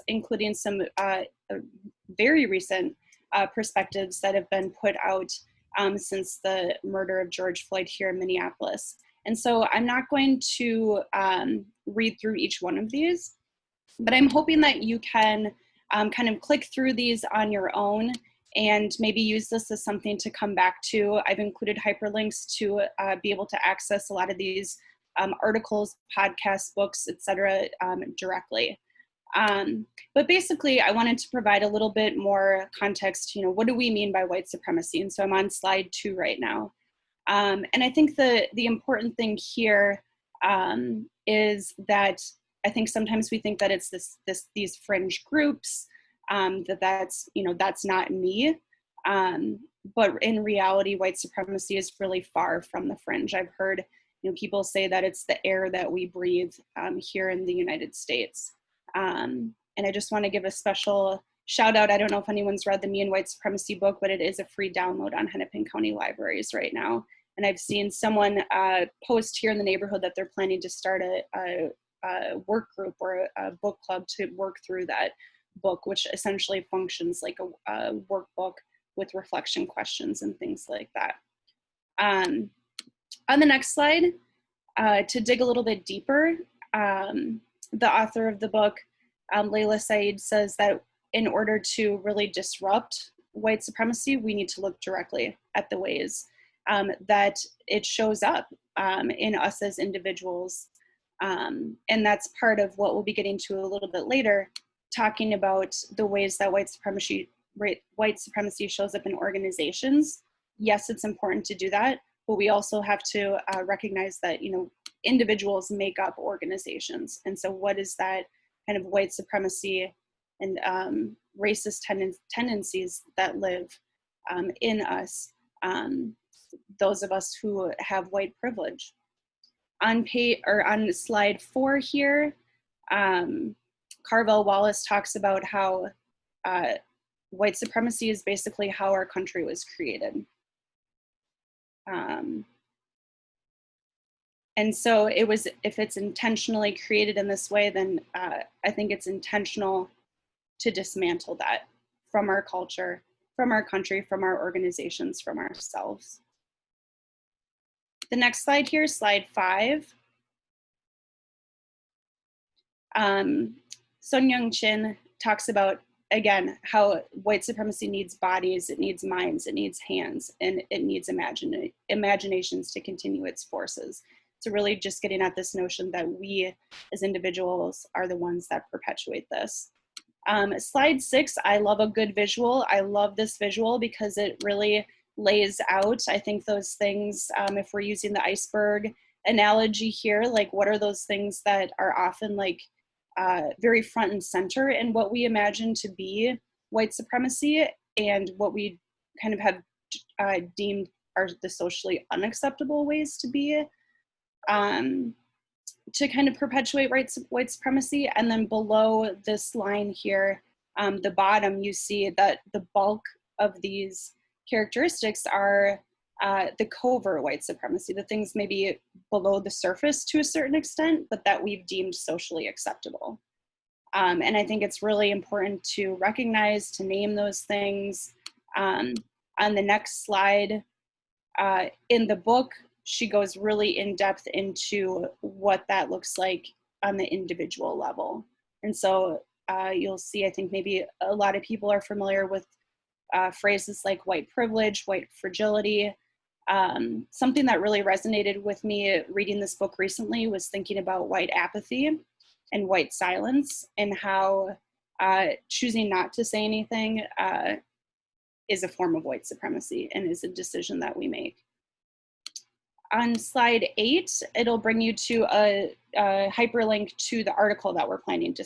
including some very recent perspectives that have been put out since the murder of George Floyd here in Minneapolis. And so I'm not going to read through each one of these, but I'm hoping that you can kind of click through these on your own and maybe use this as something to come back to. I've included hyperlinks to be able to access a lot of these articles, podcasts, books, etc. Directly. But basically, I wanted to provide a little bit more context, what do we mean by white supremacy? And so I'm on slide 2 right now. And I think the important thing here is that I think sometimes we think that it's these fringe groups, that's not me. But in reality, white supremacy is really far from the fringe. I've heard people say that it's the air that we breathe here in the United States. And I just want to give a special shout out. I don't know if anyone's read the Me and White Supremacy book, but it is a free download on Hennepin County libraries right now. And I've seen someone post here in the neighborhood that they're planning to start a work group or a book club to work through that book, which essentially functions like a workbook with reflection questions and things like that. On the next slide, to dig a little bit deeper, the author of the book, Layla Saeed, says that in order to really disrupt white supremacy, we need to look directly at the ways that it shows up in us as individuals. And that's part of what we'll be getting to a little bit later, talking about the ways that white supremacy shows up in organizations. Yes, it's important to do that, but we also have to recognize that, individuals make up organizations. And so what is that kind of white supremacy and racist tendencies that live in us, those of us who have white privilege. On slide 4 here, Carvel Wallace talks about how white supremacy is basically how our country was created. And so if it's intentionally created in this way, then I think it's intentional to dismantle that from our culture, from our country, from our organizations, from ourselves. The next slide here, slide 5. Sun Young Chin talks about, again, how white supremacy needs bodies, it needs minds, it needs hands, and it needs imaginations to continue its forces. So really just getting at this notion that we as individuals are the ones that perpetuate this. Slide 6, I love a good visual. I love this visual because it really lays out, I think, those things, if we're using the iceberg analogy here, like what are those things that are often like very front and center in what we imagine to be white supremacy and what we kind of have deemed are the socially unacceptable ways to be, to kind of perpetuate white supremacy. And then below this line here, the bottom, you see that the bulk of these characteristics are the covert white supremacy, the things maybe below the surface to a certain extent, but that we've deemed socially acceptable. And I think it's really important to recognize, to name those things. On the next slide, in the book, she goes really in depth into what that looks like on the individual level. And so you'll see, I think maybe a lot of people are familiar with phrases like white privilege, white fragility. Something that really resonated with me reading this book recently was thinking about white apathy and white silence, and how choosing not to say anything is a form of white supremacy and is a decision that we make. On slide 8, it'll bring you to a hyperlink to the article that we're planning to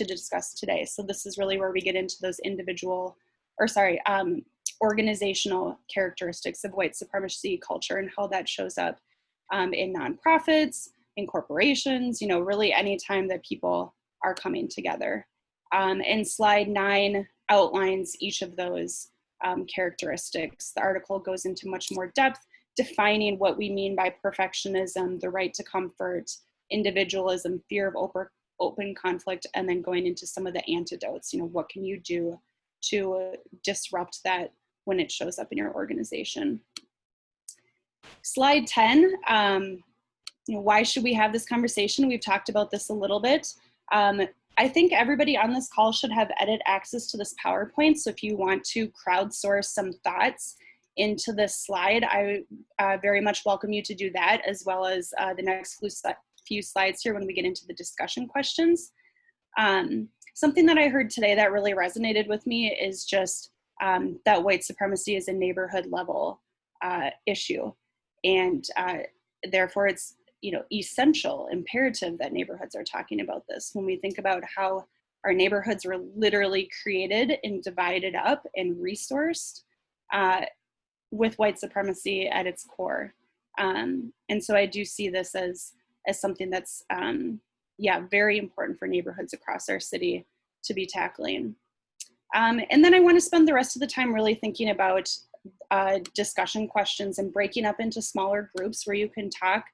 discuss today. So this is really where we get into those organizational characteristics of white supremacy culture and how that shows up in nonprofits, in corporations, really any time that people are coming together. And slide 9 outlines each of those characteristics. The article goes into much more depth, defining what we mean by perfectionism, the right to comfort, individualism, fear of open conflict, and then going into some of the antidotes. You know, what can you do to disrupt that when it shows up in your organization? Slide 10, you know, why should we have this conversation? We've talked about this a little bit. I think everybody on this call should have edit access to this PowerPoint. So if you want to crowdsource some thoughts into this slide, I very much welcome you to do that, as well as the next few slides here when we get into the discussion questions. Something that I heard today that really resonated with me is just that white supremacy is a neighborhood level issue. And therefore it's, you know, essential, imperative that neighborhoods are talking about this. When we think about how our neighborhoods were literally created and divided up and resourced with white supremacy at its core. And so I do see this as something that's, yeah, very important for neighborhoods across our city to be tackling. And then I want to spend the rest of the time really thinking about discussion questions and breaking up into smaller groups where you can talk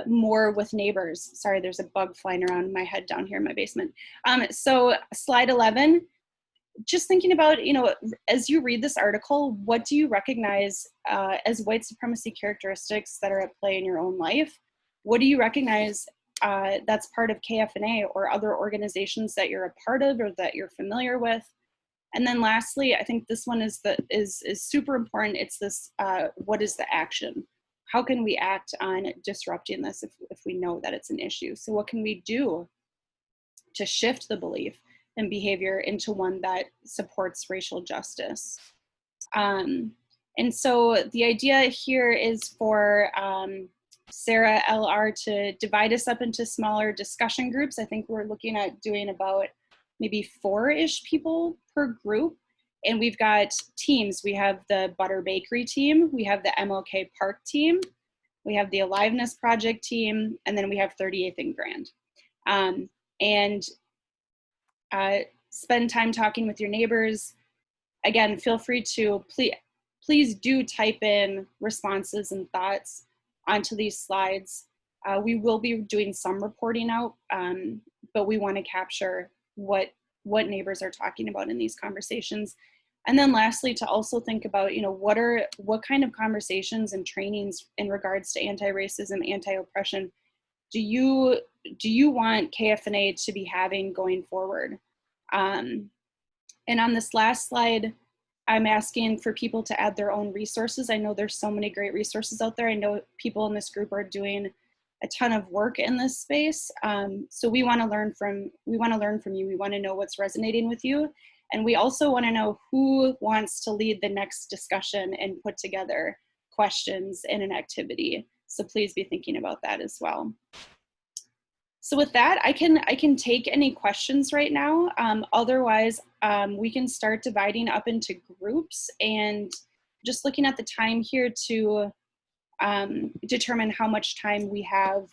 more with neighbors. Sorry, there's a bug flying around my head down here in my basement. So slide 11, just thinking about, you know, as you read this article, what do you recognize as white supremacy characteristics that are at play in your own life? What do you recognize that's part of KFNA or other organizations that you're a part of or that you're familiar with? And then lastly, I think this one is super important. It's this, what is the action? How can we act on disrupting this if we know that it's an issue? So what can we do to shift the belief and behavior into one that supports racial justice? And so the idea here is for Sarah LR to divide us up into smaller discussion groups. I think we're looking at doing about maybe 4-ish people per group. And we've got teams. We have the Butter Bakery team. We have the MLK Park team. We have the Aliveness Project team. And then we have 38th and Grand. Spend time talking with your neighbors. Again, feel free to, please do type in responses and thoughts onto these slides. We will be doing some reporting out, but we want to capture what neighbors are talking about in these conversations. And then lastly, to also think about, you know, what kind of conversations and trainings in regards to anti-racism, anti-oppression do you want KFNA to be having going forward? And on this last slide, I'm asking for people to add their own resources. I know there's so many great resources out there. I know people in this group are doing a ton of work in this space. So we want to learn from you. We want to know what's resonating with you. And we also want to know who wants to lead the next discussion and put together questions in an activity. So please be thinking about that as well. So with that, I can take any questions right now. Otherwise, we can start dividing up into groups and just looking at the time here to determine how much time we have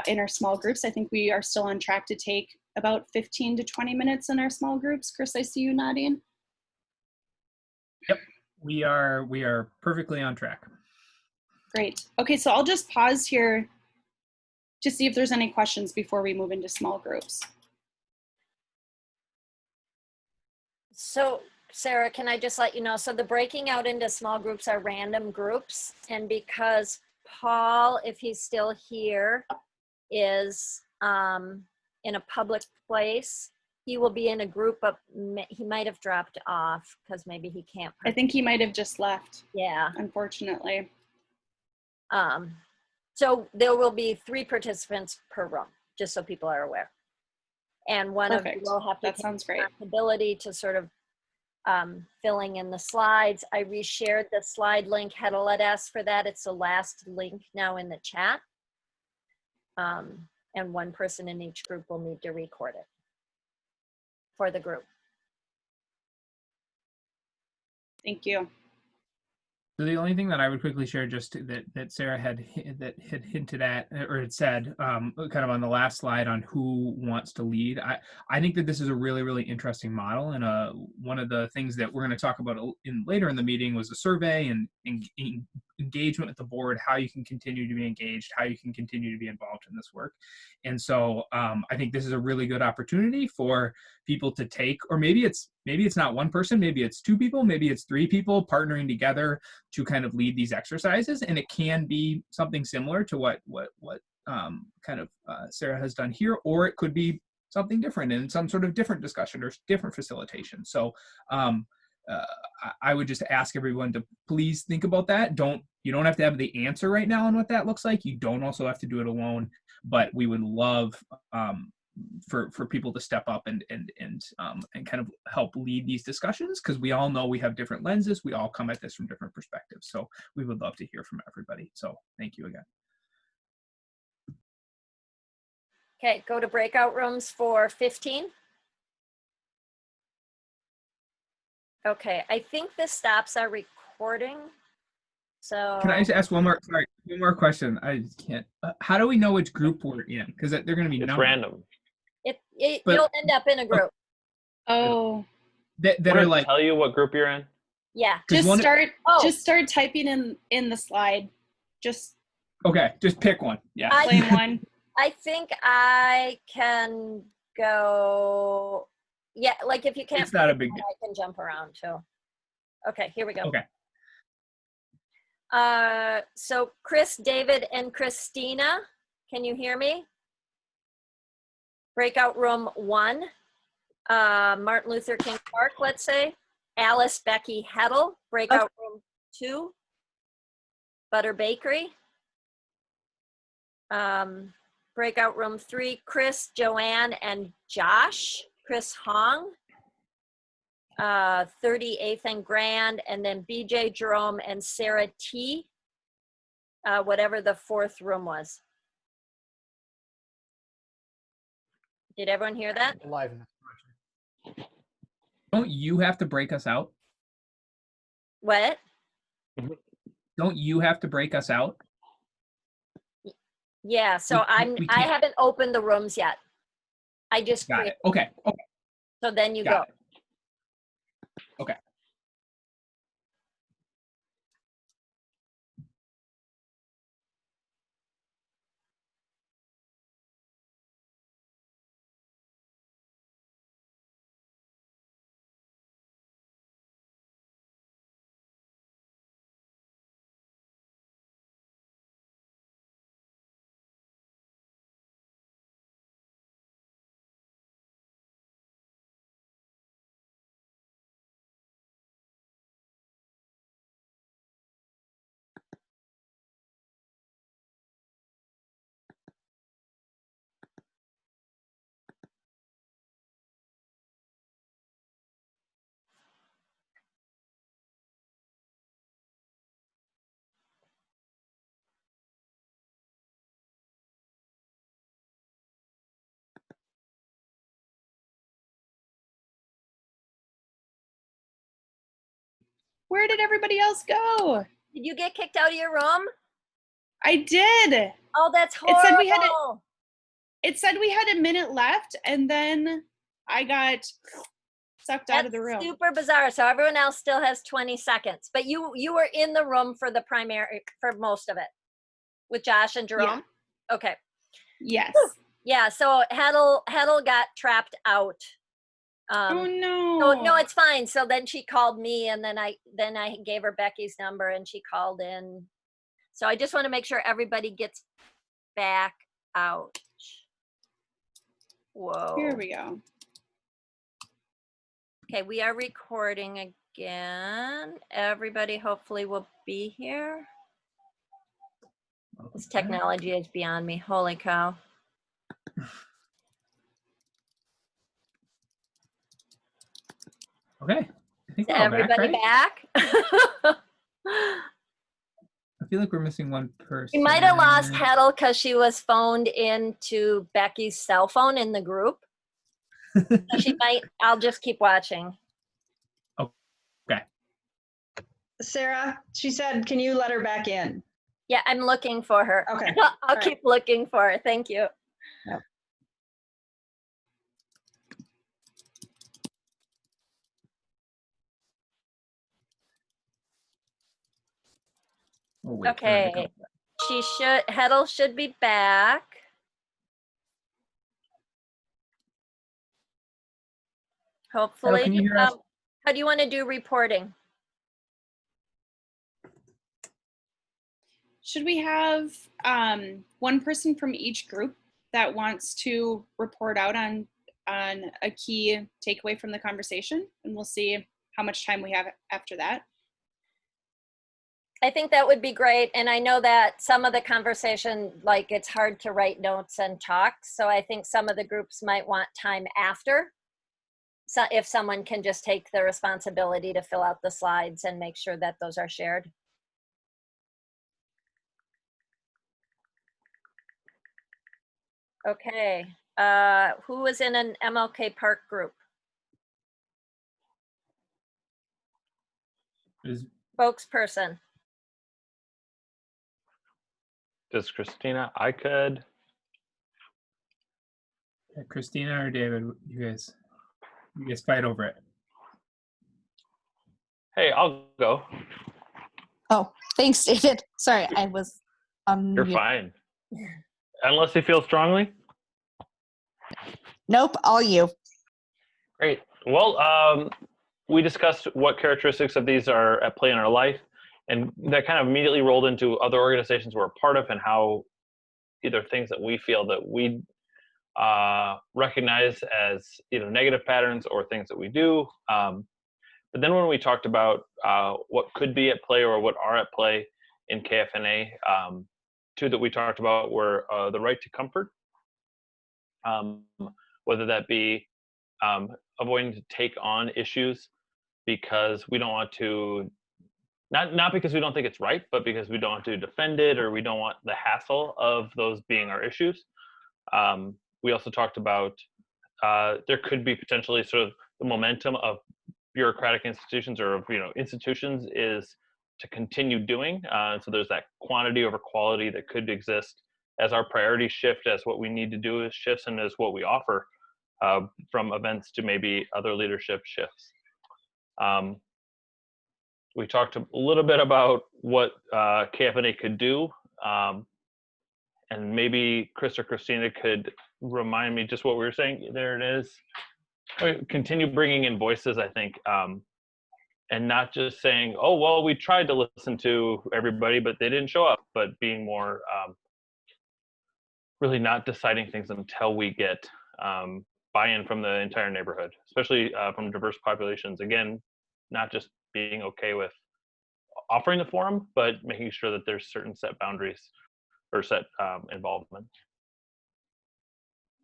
in our small groups. I think we are still on track to take about 15 to 20 minutes in our small groups. Chris, I see you nodding. Yep, we are perfectly on track. Great. Okay, so I'll just pause here to see if there's any questions before we move into small groups. So Sarah, can I just let you know, so the breaking out into small groups are random groups, and because Paul, if he's still here, is in a public place, he will be in a group of, he might have dropped off because maybe he can't. I think he might have just left. Yeah. Unfortunately. So there will be 3 participants per room, just so people are aware. And one Perfect. of you will have to take responsibility to sort of filling in the slides. I reshared the slide link. Hedda asked for that. It's the last link now in the chat. And one person in each group will need to record it for the group. Thank you. So the only thing that I would quickly share, just that Sarah had hinted at or had said, kind of on the last slide on who wants to lead. I think that this is a really, really interesting model, and one of the things that we're going to talk about later in the meeting was the survey and engagement with the board, how you can continue to be engaged, how you can continue to be involved in this work. And so I think this is a really good opportunity for people to take, or maybe it's not one person, maybe it's two people, maybe it's three people partnering together to kind of lead these exercises. And it can be something similar to what Sarah has done here, or it could be something different in some sort of different discussion or different facilitation. So I would just ask everyone to please think about that. You don't have to have the answer right now on what that looks like. You don't also have to do it alone, but we would love for people to step up and kind of help lead these discussions, because we all know we have different lenses. We all come at this from different perspectives. So we would love to hear from everybody. So thank you again. Okay, go to breakout rooms for 15. Okay, I think this stops our recording. So can I just ask one more question? I just can't. How do we know which group we're in? Because they're going to be It's random. You'll end up in a group. Oh, that Wanna are like, tell you what group you're in? Yeah. just start typing in the slide. Just okay, just pick one. Yeah. claim one. I think I can go. Yeah, like if you can't, It's not a big deal. I can jump around too. Okay, here we go. Okay. So Chris, David, and Christina, can you hear me? Breakout room 1, Martin Luther King Park, let's say. Alice Becky Heddle, breakout room 2, Butter Bakery. Breakout room 3, Chris, Joanne, and Josh. Chris Hong. 38th and Grand, and then BJ, Jerome, and Sarah T. Whatever the 4th room was. Did everyone hear that? Live. Don't you have to break us out? What? Don't you have to break us out? Yeah, so I haven't opened the rooms yet. I just Got created. it. Okay. So then you Got go. it. Okay. Where did everybody else go? Did you get kicked out of your room? I did. Oh, that's horrible. It said we had a minute left, and then I got sucked out of the room. Super bizarre. So everyone else still has 20 seconds, but you were in the room for the primary, for most of it, with Josh and Jerome. Yeah. Okay. Yes. Yeah. So Heddle got trapped out. Oh no. So, no, it's fine. So then she called me, and then I gave her Becky's number, and she called in. So I just want to make sure everybody gets back out. Whoa. Here we go. Okay, we are recording again. Everybody hopefully will be here. This technology is beyond me. Holy cow. Okay. I think Is we're all everybody back? back? I feel like we're missing one person. We might have lost Heddle because she was phoned into Becky's cell phone in the group. So she might, I'll just keep watching. Okay. Sarah, she said, can you let her back in? Yeah, I'm looking for her. Okay. I'll keep looking for her. Thank you. Yep. We'll wait for her to come Okay. Heddle should be back. Hopefully. can you hear us? How do you want to do reporting? Should we have one person from each group that wants to report out on a key takeaway from the conversation? And we'll see how much time we have after that. I think that would be great. And I know that some of the conversation, like it's hard to write notes and talk. So I think some of the groups might want time after. So if someone can just take the responsibility to fill out the slides and make sure that those are shared. Okay, who was in an MLK Park group? Spokesperson. Just Christina, I could. Christina or David, you guys fight over it. Hey, I'll go. Oh, thanks, David. Sorry, I was You're fine. Unless you feel strongly. Nope, all you. Great. Well, we discussed what characteristics of these are at play in our life, and that kind of immediately rolled into other organizations we're a part of and how either things that we feel that we recognize as either negative patterns or things that we do. But then when we talked about what could be at play or what are at play in KFNA, two that we talked about were the right to comfort, whether that be avoiding to take on issues because we don't want to, not because we don't think it's right, but because we don't want to defend it or we don't want the hassle of those being our issues. We also talked about there could be potentially sort of the momentum of bureaucratic institutions or institutions is to continue doing. So there's that quantity over quality that could exist as our priorities shift, as what we need to do is shifts, and as what we offer from events to maybe other leadership shifts. We talked a little bit about what KFNA could do, and maybe Chris or Christina could remind me just what we were saying. There it is. Continue bringing in voices, I think, and not just saying, oh, well, we tried to listen to everybody, but they didn't show up, but being more really not deciding things until we get buy-in from the entire neighborhood, especially from diverse populations. Again, not just being okay with offering the forum, but making sure that there's certain set boundaries or set involvement.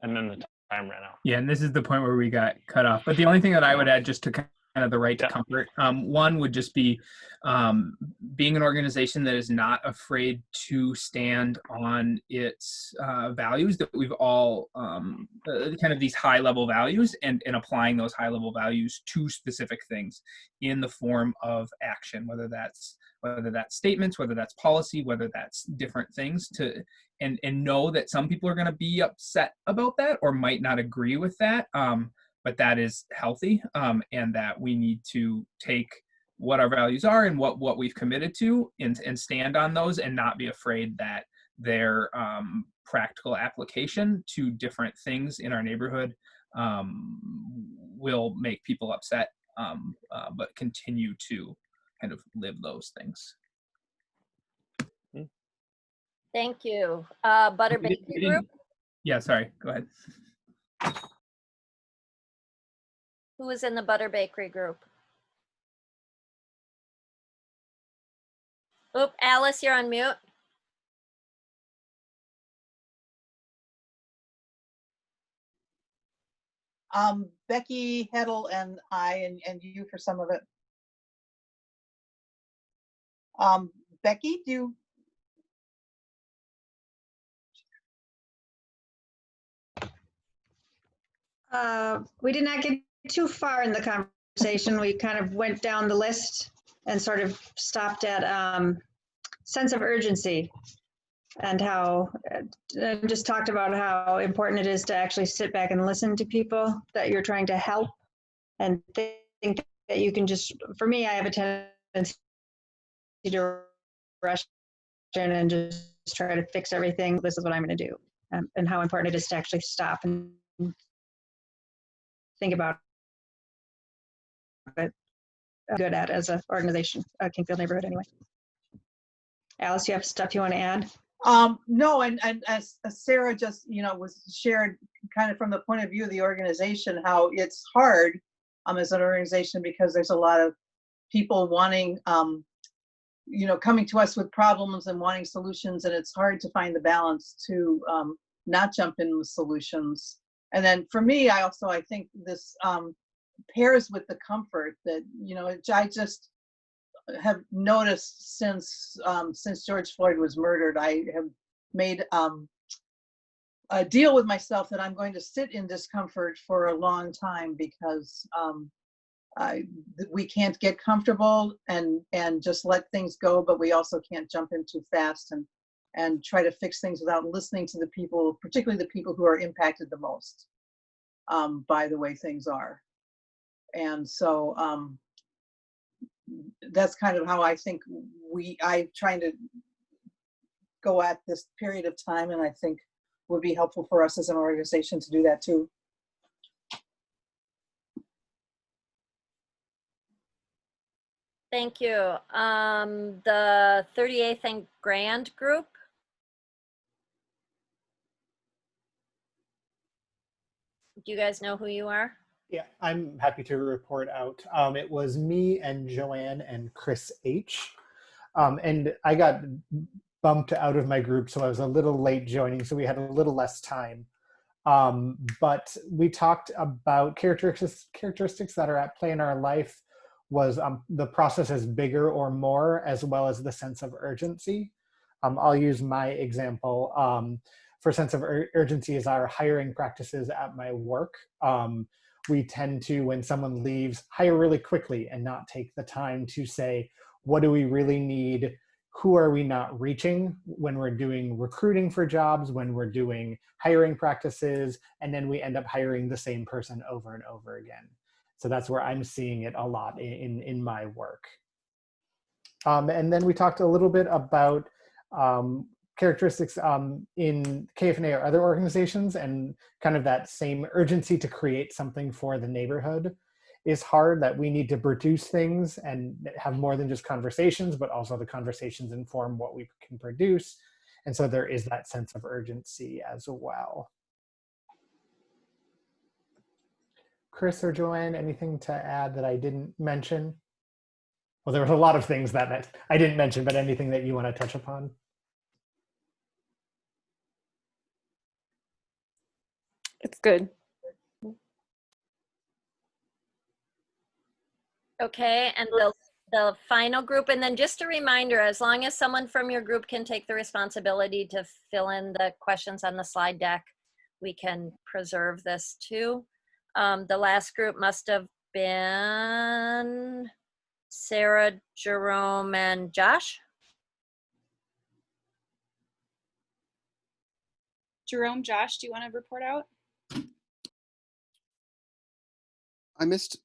And then the time ran out. Yeah, and this is the point where we got cut off. But the only thing that I would add, just to kind of the right to comfort, one would just be being an organization that is not afraid to stand on its values, that we've all kind of these high level values, and applying those high level values to specific things in the form of action, whether that's statements, whether that's policy, whether that's different things, to and know that some people are going to be upset about that or might not agree with that, but that is healthy, and that we need to take what our values are and what we've committed to and stand on those, and not be afraid that their practical application to different things in our neighborhood will make people upset, but continue to kind of live those things. Thank you. Butter Bakery Group? Yeah, sorry, go ahead. Who is in the Butter Bakery Group? Oop, Alice, you're on mute. Becky, Heddle, and I, and you for some of it. Becky, do you? We did not get too far in the conversation. We kind of went down the list. and sort of stopped at sense of urgency, and how just talked about how important it is to actually sit back and listen to people that you're trying to help, and think that you can just, for me, I have a tendency to rush in and just try to fix everything. This is what I'm going to do, and how important it is to actually stop and think about it. Good at as an organization, Kingfield neighborhood anyway. Alice, you have stuff you want to add? No, and as Sarah just, was shared kind of from the point of view of the organization, how it's hard as an organization because there's a lot of people wanting, coming to us with problems and wanting solutions, and it's hard to find the balance to not jump in with solutions. And then for me, I think this pairs with the comfort that, I just have noticed since George Floyd was murdered. I have made a deal with myself that I'm going to sit in discomfort for a long time, because we can't get comfortable and just let things go, but we also can't jump in too fast and try to fix things without listening to the people, particularly the people who are impacted the most by the way things are. And so that's kind of how I think I'm trying to go at this period of time, and I think would be helpful for us as an organization to do that too. Thank you. The 38th and Grand group. Do you guys know who you are? Yeah, I'm happy to report out. It was me and Joanne and Chris H. And I got bumped out of my group, so I was a little late joining, so we had a little less time. But we talked about characteristics that are at play in our life, was the process is bigger or more, as well as the sense of urgency. I'll use my example. For sense of urgency is our hiring practices at my work. We tend to, when someone leaves, hire really quickly and not take the time to say, what do we really need? Who are we not reaching when we're doing recruiting for jobs, when we're doing hiring practices, and then we end up hiring the same person over and over again. So that's where I'm seeing it a lot in my work. And then we talked a little bit about characteristics in KFNA or other organizations, and kind of that same urgency to create something for the neighborhood is hard, that we need to produce things and have more than just conversations, but also the conversations inform what we can produce. And so there is that sense of urgency as well. Chris or Joanne, anything to add that I didn't mention? Well, there was a lot of things that I didn't mention, but anything that you want to touch upon? It's good. Okay, and the final group, and then just a reminder, as long as someone from your group can take the responsibility to fill in the questions on the slide deck, we can preserve this too. The last group must have been Sarah, Jerome, and Josh. Jerome, Josh, do you want to report out? I missed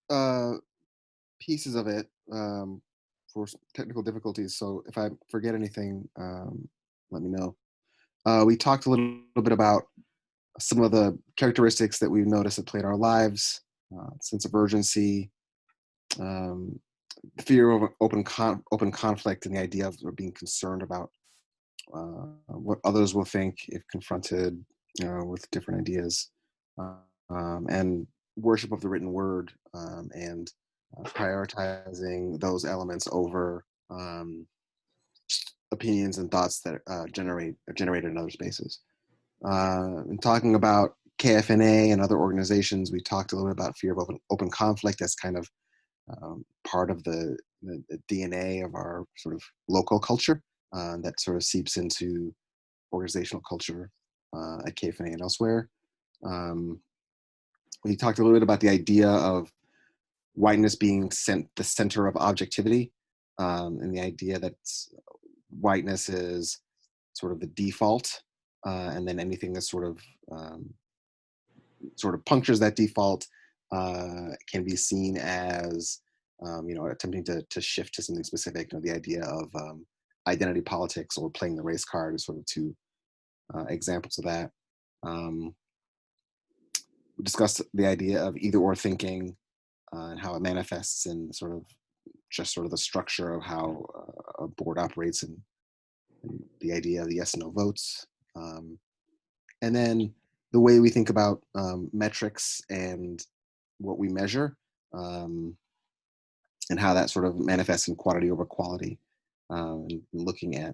pieces of it for technical difficulties, so if I forget anything, let me know. We talked a little bit about some of the characteristics that we've noticed at play in our lives, sense of urgency, fear of open conflict, and the idea of being concerned about what others will think if confronted with different ideas, and worship of the written word, and prioritizing those elements over opinions and thoughts that are generated in other spaces. And talking about KFNA and other organizations, we talked a little bit about fear of open conflict. That's kind of part of the DNA of our sort of local culture that sort of seeps into organizational culture at KFNA and elsewhere. We talked a little bit about the idea of whiteness being the center of objectivity, and the idea that whiteness is sort of the default, and then anything that sort of punctures that default can be seen as attempting to shift to something specific. The idea of identity politics or playing the race card is sort of two examples of that. We discussed the idea of either or thinking and how it manifests in sort of the structure of how a board operates, and the idea of the yes and no votes. And then the way we think about metrics and what we measure, and how that sort of manifests in quantity over quality, and looking at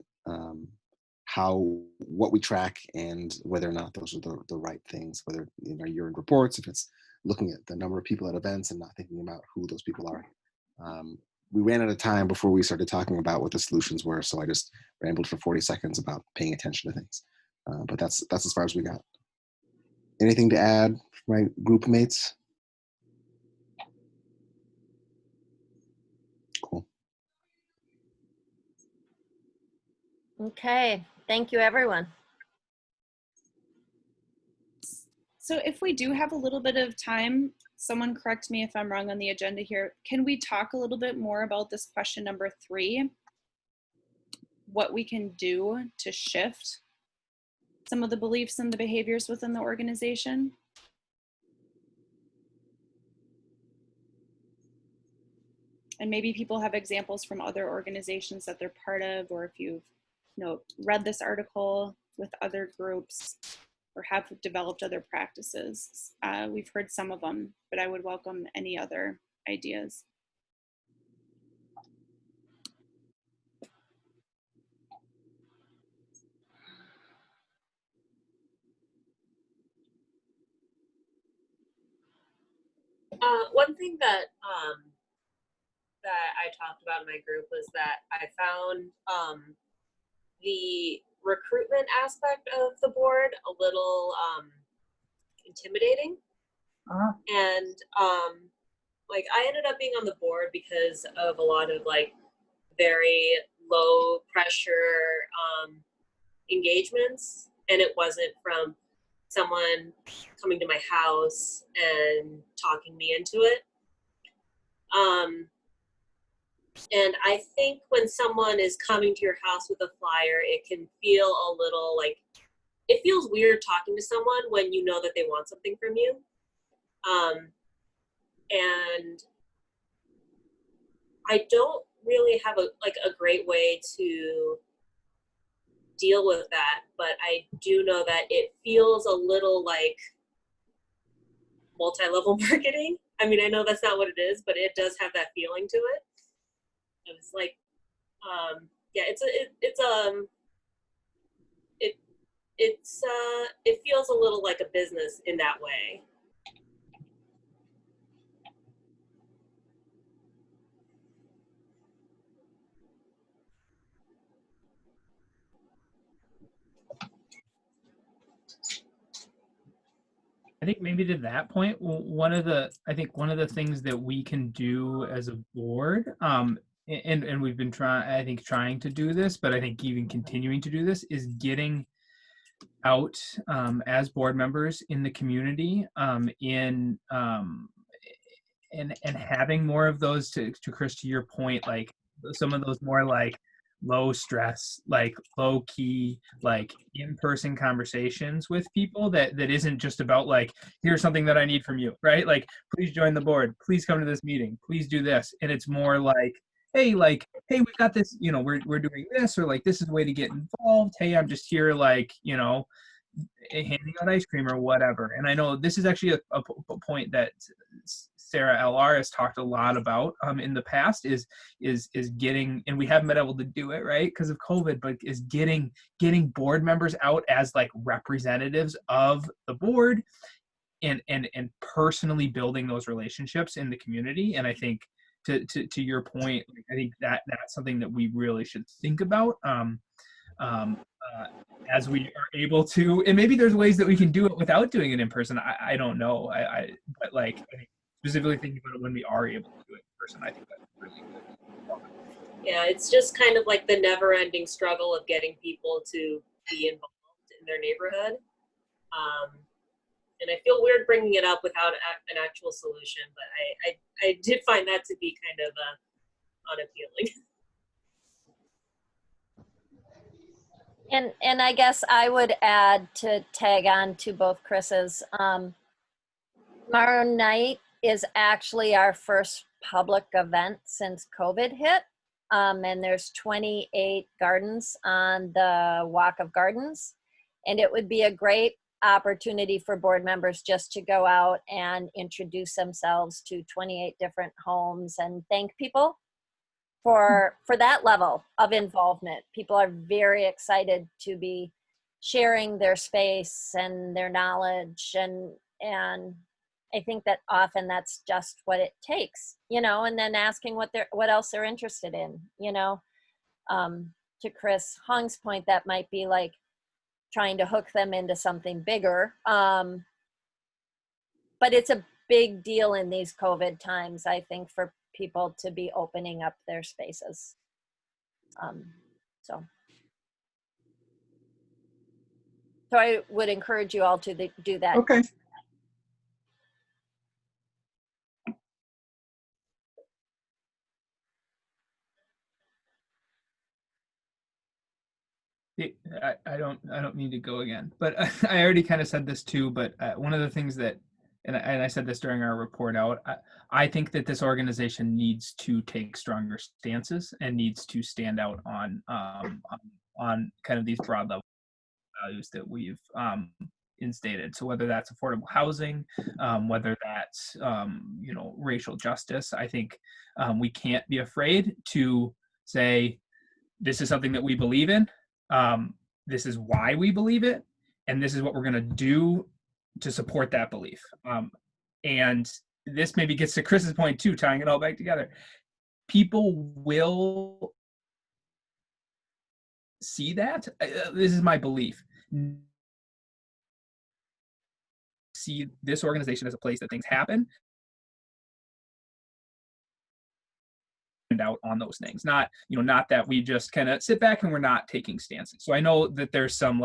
what we track and whether or not those are the right things, whether year-end reports, if it's looking at the number of people at events and not thinking about who those people are. We ran out of time before we started talking about what the solutions were, so I just rambled for 40 seconds about paying attention to things. But that's as far as we got. Anything to add, my group mates? Cool. Okay, thank you, everyone. So if we do have a little bit of time, someone correct me if I'm wrong on the agenda here, can we talk a little bit more about this question number 3? What we can do to shift some of the beliefs and the behaviors within the organization? And maybe people have examples from other organizations that they're part of, or if you've read this article with other groups or have developed other practices. We've heard some of them, but I would welcome any other ideas. One thing that that I talked about in my group was that I found the recruitment aspect of the board a little intimidating. And like I ended up being on the board because of a lot of like very low pressure engagements, and it wasn't from someone coming to my house and talking me into it. And I think when someone is coming to your house with a flyer, it can feel a little like, it feels weird talking to someone when you know that they want something from you. And I don't really have a great way to deal with that, but I do know that it feels a little like multi-level marketing. I mean, I know that's not what it is, but it does have that feeling to it. It's like, yeah, it feels a little like a business in that way. I think maybe to that point, one of the things that we can do as a board, and we've been trying to do this, but I think even continuing to do this, is getting out as board members in the community, and having more of those, to Chris, to your point, like some of those more like low stress, like low key, like in-person conversations with people that isn't just about like, here's something that I need from you, right? Like, please join the board, please come to this meeting, please do this. And it's more like, hey, we've got this, we're doing this, or like, this is a way to get involved. Hey, I'm just here, like, handing out ice cream or whatever. And I know this is actually a point that Sarah LR has talked a lot about in the past, is getting, and we haven't been able to do it, right, because of COVID, but is getting board members out as like representatives of the board, and personally building those relationships in the community. And I think to your point, I think that's something that we really should think about as we are able to, and maybe there's ways that we can do it without doing it in person. I don't know. But like, I think specifically thinking about it when we are able to do it in person, I think that's really good. Yeah, it's just kind of like the never-ending struggle of getting people to be involved in their neighborhood. And I feel weird bringing it up without an actual solution, but I did find that to be kind of unappealing. And I guess I would add, to tag on to both Chris's, tomorrow night is actually our first public event since COVID hit. And there's 28 gardens on the Walk of Gardens. And it would be a great opportunity for board members just to go out and introduce themselves to 28 different homes and thank people for that level of involvement. People are very excited to be sharing their space and their knowledge, and I think that often that's just what it takes, you know, and then asking what else they're interested in, you know. To Chris Hong's point, that might be like trying to hook them into something bigger. But it's a big deal in these COVID times, I think, for people to be opening up their spaces. So I would encourage you all to do that. Okay. I don't need to go again, but I already kind of said this too, but one of the things that, and I said this during our report out, I think that this organization needs to take stronger stances and needs to stand out on kind of these broad level values that we've instated. So whether that's affordable housing, whether that's you know, racial justice, I think we can't be afraid to say this is something that we believe in. This is why we believe it, and this is what we're going to do to support that belief. And this maybe gets to Chris's point too, tying it all back together. People will see that. This is my belief. See this organization as a place that things happen. Out on those things, not, you know, not that we just kind of sit back and we're not taking stances. So I know that there's some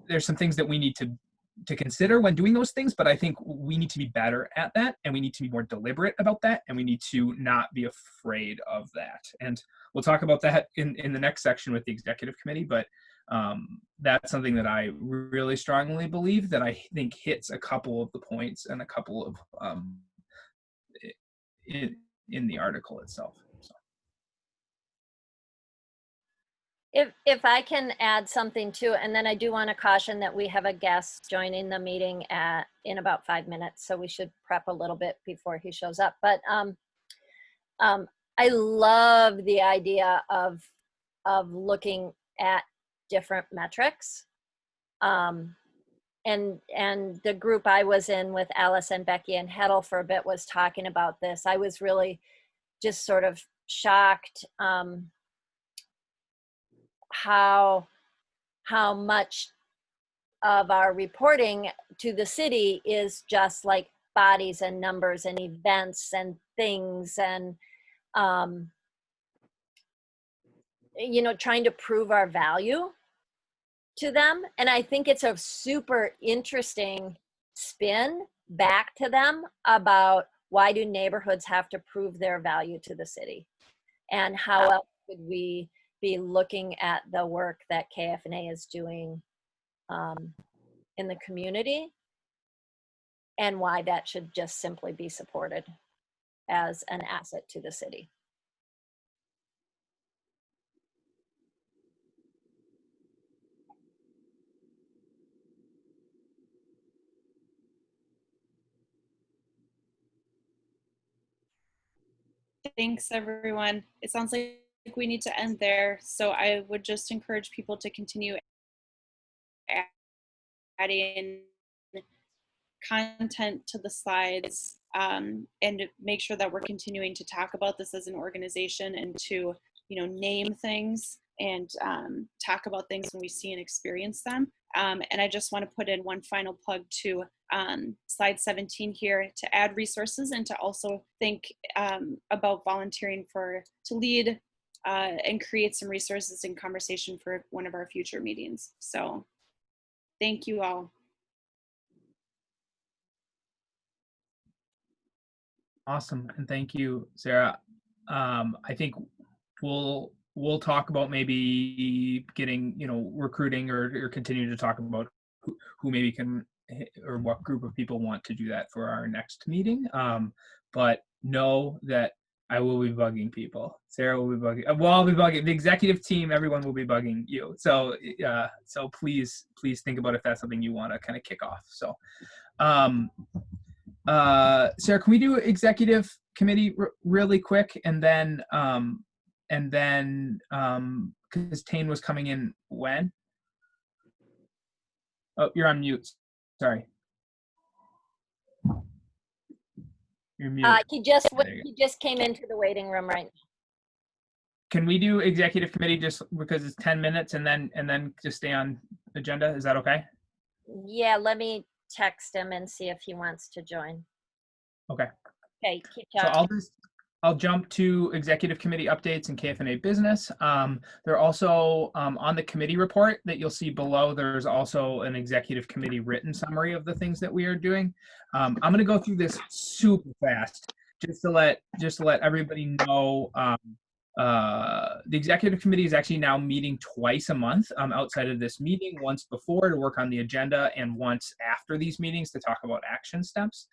there's some things that we need to consider when doing those things, but I think we need to be better at that, and we need to be more deliberate about that, and we need to not be afraid of that. And we'll talk about that in the next section with the executive committee, but that's something that I really strongly believe that I think hits a couple of the points and a couple of in the article itself. So. If I can add something too, and then I do want to caution that we have a guest joining the meeting in about 5 minutes, so we should prep a little bit before he shows up. But I love the idea of looking at different metrics. And the group I was in with Alice and Becky and Heddle for a bit was talking about this. I was really just sort of shocked how much of our reporting to the city is just like bodies and numbers and events and things and you know, trying to prove our value to them. And I think it's a super interesting spin back to them about why do neighborhoods have to prove their value to the city, and how else could we be looking at the work that KFNA is doing in the community, and why that should just simply be supported as an asset to the city. Thanks, everyone. It sounds like we need to end there. So I would just encourage people to continue adding content to the slides and make sure that we're continuing to talk about this as an organization and to, you know, name things and talk about things when we see and experience them. And I just want to put in one final plug to slide 17 here, to add resources and to also think about volunteering to lead and create some resources and conversation for one of our future meetings. So thank you all. Awesome, and thank you, Sarah. I think we'll talk about maybe getting, recruiting or continue to talk about who maybe can, or what group of people want to do that for our next meeting. But know that I will be bugging people. Sarah will be bugging. Well, I'll be bugging the executive team. Everyone will be bugging you. So please think about if that's something you want to kind of kick off. So. Sarah, can we do executive committee really quick, and then because Tane was coming in when? Oh, you're on mute. Sorry. You're mute. He just came into the waiting room right now. Can we do executive committee just because it's 10 minutes and then just stay on agenda? Is that okay? Yeah, let me text him and see if he wants to join. Okay. Okay, keep So talking. I'll jump to executive committee updates and KFNA business. They're also on the committee report that you'll see below. There's also an executive committee written summary of the things that we are doing. I'm going to go through this super fast just to let everybody know. The executive committee is actually now meeting twice a month outside of this meeting, once before to work on the agenda and once after these meetings to talk about action steps.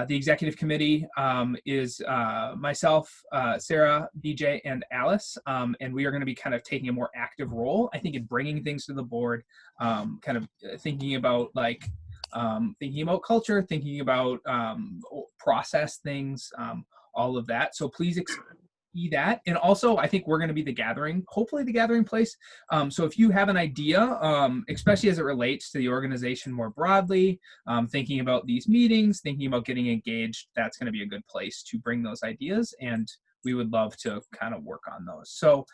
The executive committee is myself, Sarah, BJ, and Alice, and we are going to be kind of taking a more active role, I think, in bringing things to the board, kind of thinking about culture, thinking about process things, all of that. So please see that. And also, I think we're going to be hopefully the gathering place. So if you have an idea, especially as it relates to the organization more broadly, thinking about these meetings, thinking about getting engaged, that's going to be a good place to bring those ideas. And we would love to kind of work on those. So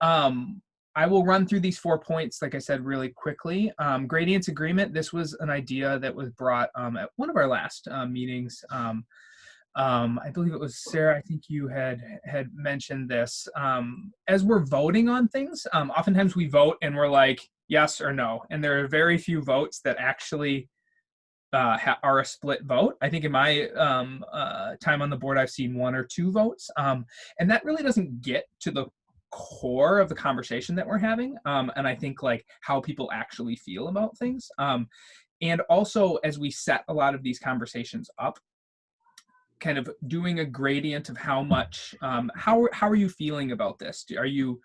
I will run through these 4 points, like I said, really quickly. Gradients agreement. This was an idea that was brought at one of our last meetings. I believe it was Sarah, I think you had mentioned this. As we're voting on things, oftentimes we vote and we're like, yes or no. And there are very few votes that actually are a split vote. I think in my time on the board, I've seen 1 or 2 votes. And that really doesn't get to the core of the conversation that we're having. And I think like how people actually feel about things. And also as we set a lot of these conversations up, kind of doing a gradient of how much, how are you feeling about this? Are you,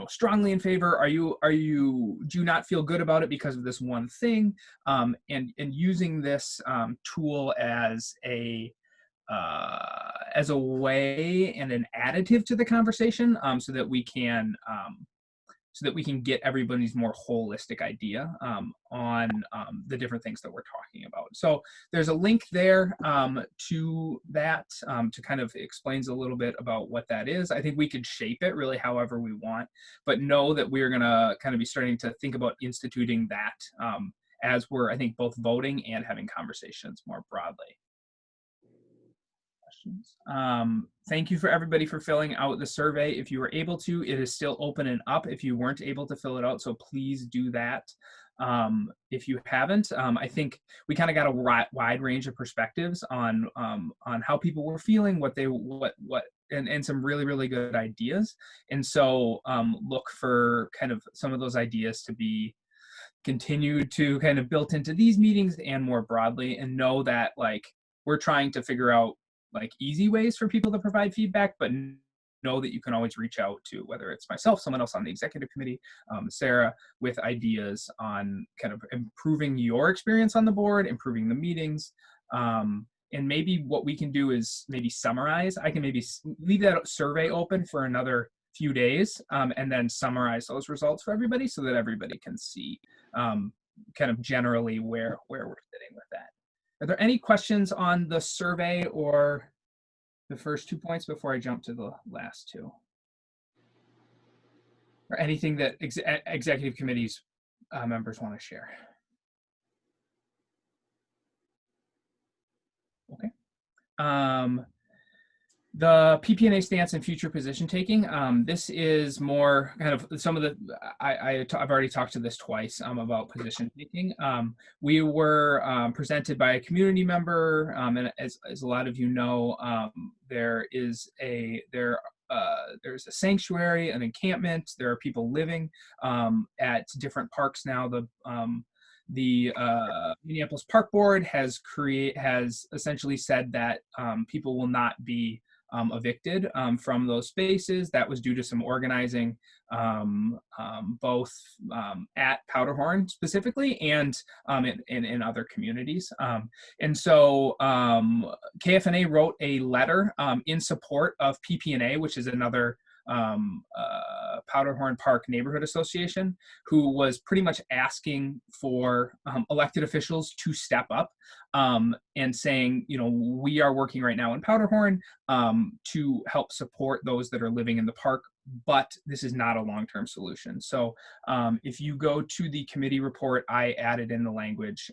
strongly in favor? Do you not feel good about it because of this one thing? And using this tool as a way and an additive to the conversation, so that we can get everybody's more holistic idea on the different things that we're talking about. So there's a link there to that, to kind of explains a little bit about what that is. I think we could shape it really however we want, but know that we're gonna kind of be starting to think about instituting that as we're, I think, both voting and having conversations more broadly. Thank you for everybody for filling out the survey. If you were able to, it is still open and up if you weren't able to fill it out, so please do that. If you haven't, I think we kind of got a wide range of perspectives on how people were feeling, and some really, really good ideas. And so look for kind of some of those ideas to be continued to kind of built into these meetings and more broadly, and know that like we're trying to figure out like easy ways for people to provide feedback, but know that you can always reach out to, whether it's myself, someone else on the executive committee, Sarah, with ideas on kind of improving your experience on the board, improving the meetings. And maybe what we can do is maybe summarize. I can maybe leave that survey open for another few days, and then summarize those results for everybody so that everybody can see kind of generally where we're sitting with that. Are there any questions on the survey or the first 2 points before I jump to the last 2? or anything that executive committees members want to share. Okay. The PPNA stance and future position taking. This is more kind of some of the, I've already talked to this twice about position taking. We were presented by a community member, and as a lot of you know, there's a sanctuary, an encampment. There are people living at different parks now. The Minneapolis Park Board has essentially said that people will not be evicted from those spaces. That was due to some organizing, both at Powderhorn specifically and in other communities. And so KFNA wrote a letter in support of PPNA, which is another Powderhorn Park Neighborhood Association, who was pretty much asking for elected officials to step up and saying, you know, we are working right now in Powderhorn to help support those that are living in the park, but this is not a long-term solution. So if you go to the committee report, I added in the language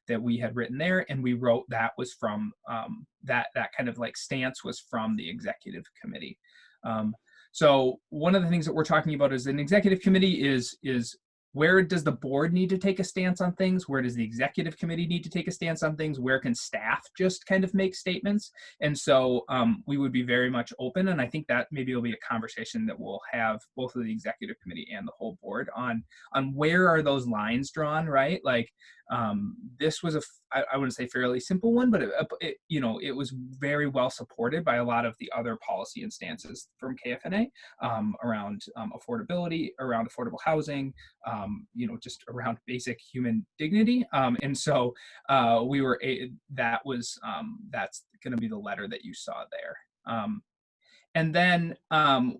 that we had written there, and we wrote that was from that kind of like stance was from the executive committee. So one of the things that we're talking about as an executive committee is where does the board need to take a stance on things? Where does the executive committee need to take a stance on things? Where can staff just kind of make statements? And so we would be very much open, and I think that maybe will be a conversation that we'll have both of the executive committee and the whole board on where are those lines drawn, right? Like this was I wouldn't say fairly simple one, but it was very well supported by a lot of the other policy and stances from KFNA around affordability, around affordable housing, just around basic human dignity. And so that's going to be the letter that you saw there. And then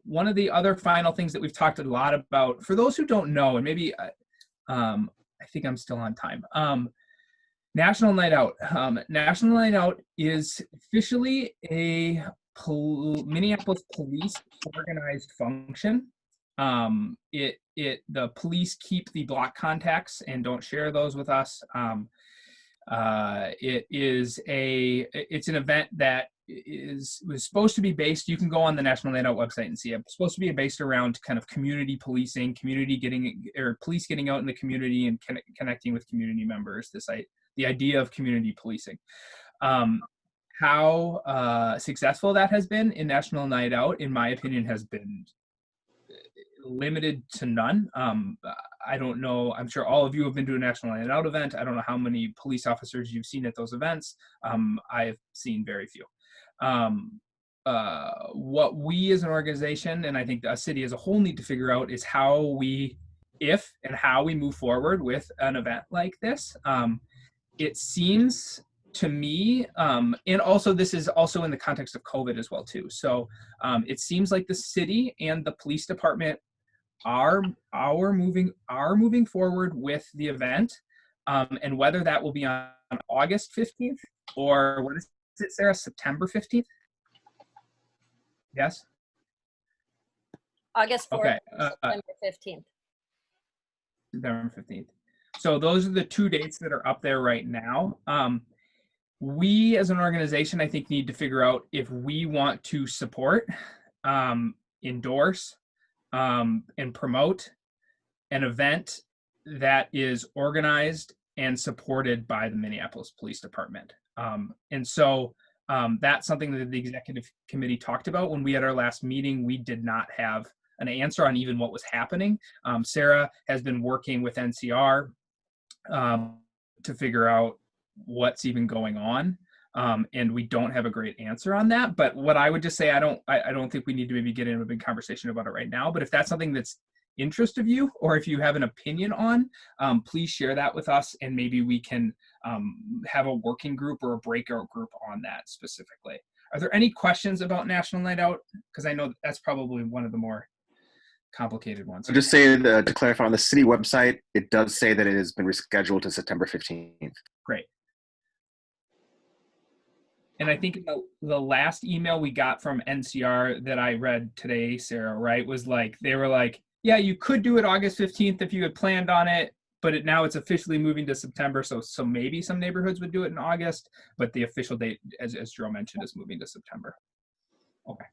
one of the other final things that we've talked a lot about, for those who don't know, and maybe I think I'm still on time. National Night Out. National Night Out is officially a Minneapolis police organized function. The police keep the block contacts and don't share those with us. It's an event that was supposed to be based, you can go on the National Night Out website and see it. It's supposed to be based around kind of community policing, police getting out in the community and connecting with community members, the idea of community policing. How successful that has been in National Night Out, in my opinion, has been limited to none. I don't know, I'm sure all of you have been to a National Night Out event. I don't know how many police officers you've seen at those events. I've seen very few. What we as an organization, and I think a city as a whole, need to figure out is how we move forward with an event like this. It seems to me, and also this is also in the context of COVID as well too. So it seems like the city and the police department are moving forward with the event, and whether that will be on August 15th or what is it, Sarah, September 15th? Yes. August 4th, okay. September 15th. September 15th. So those are the two dates that are up there right now. We as an organization, I think, need to figure out if we want to support, endorse, and promote an event that is organized and supported by the Minneapolis Police Department. And so that's something that the executive committee talked about. When we had our last meeting, we did not have an answer on even what was happening. Sarah has been working with NCR to figure out what's even going on. And we don't have a great answer on that. But what I would just say, I don't think we need to maybe get into a big conversation about it right now. But if that's something that's interest of you, or if you have an opinion on, please share that with us, and maybe we can have a working group or a breakout group on that specifically. Are there any questions about National Night Out? Because I know that's probably one of the more complicated ones. I'll just say to clarify, on the city website, it does say that it has been rescheduled to September 15th. Great. And I think the last email we got from NCR that I read today, Sarah, right, was like, they were like, Yeah, you could do it August 15th if you had planned on it, but now it's officially moving to September, so maybe some neighborhoods would do it in August, but the official date, as Jerome mentioned, is moving to September. Okay.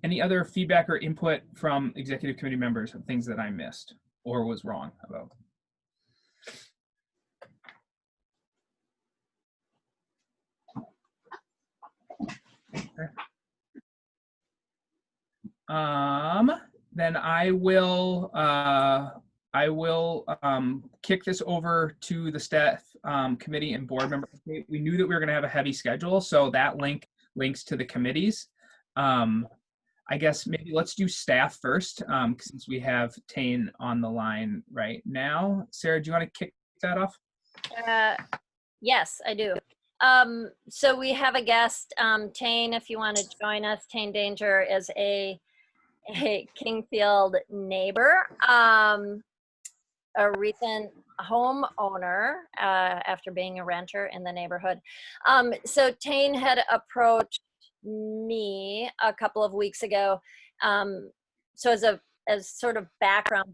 Any other feedback or input from executive committee members of things that I missed or was wrong about? Okay. Then I will kick this over to the staff committee and board members. We knew that we were going to have a heavy schedule, so that links to the committees. I guess maybe let's do staff first, since we have Tane on the line right now. Sarah, do you want to kick that off? Yes, I do. So we have a guest, Tane, if you want to join us. Tane Danger is a Kingfield neighbor, a recent homeowner after being a renter in the neighborhood. So Tane had approached me a couple of weeks ago. So as sort of background,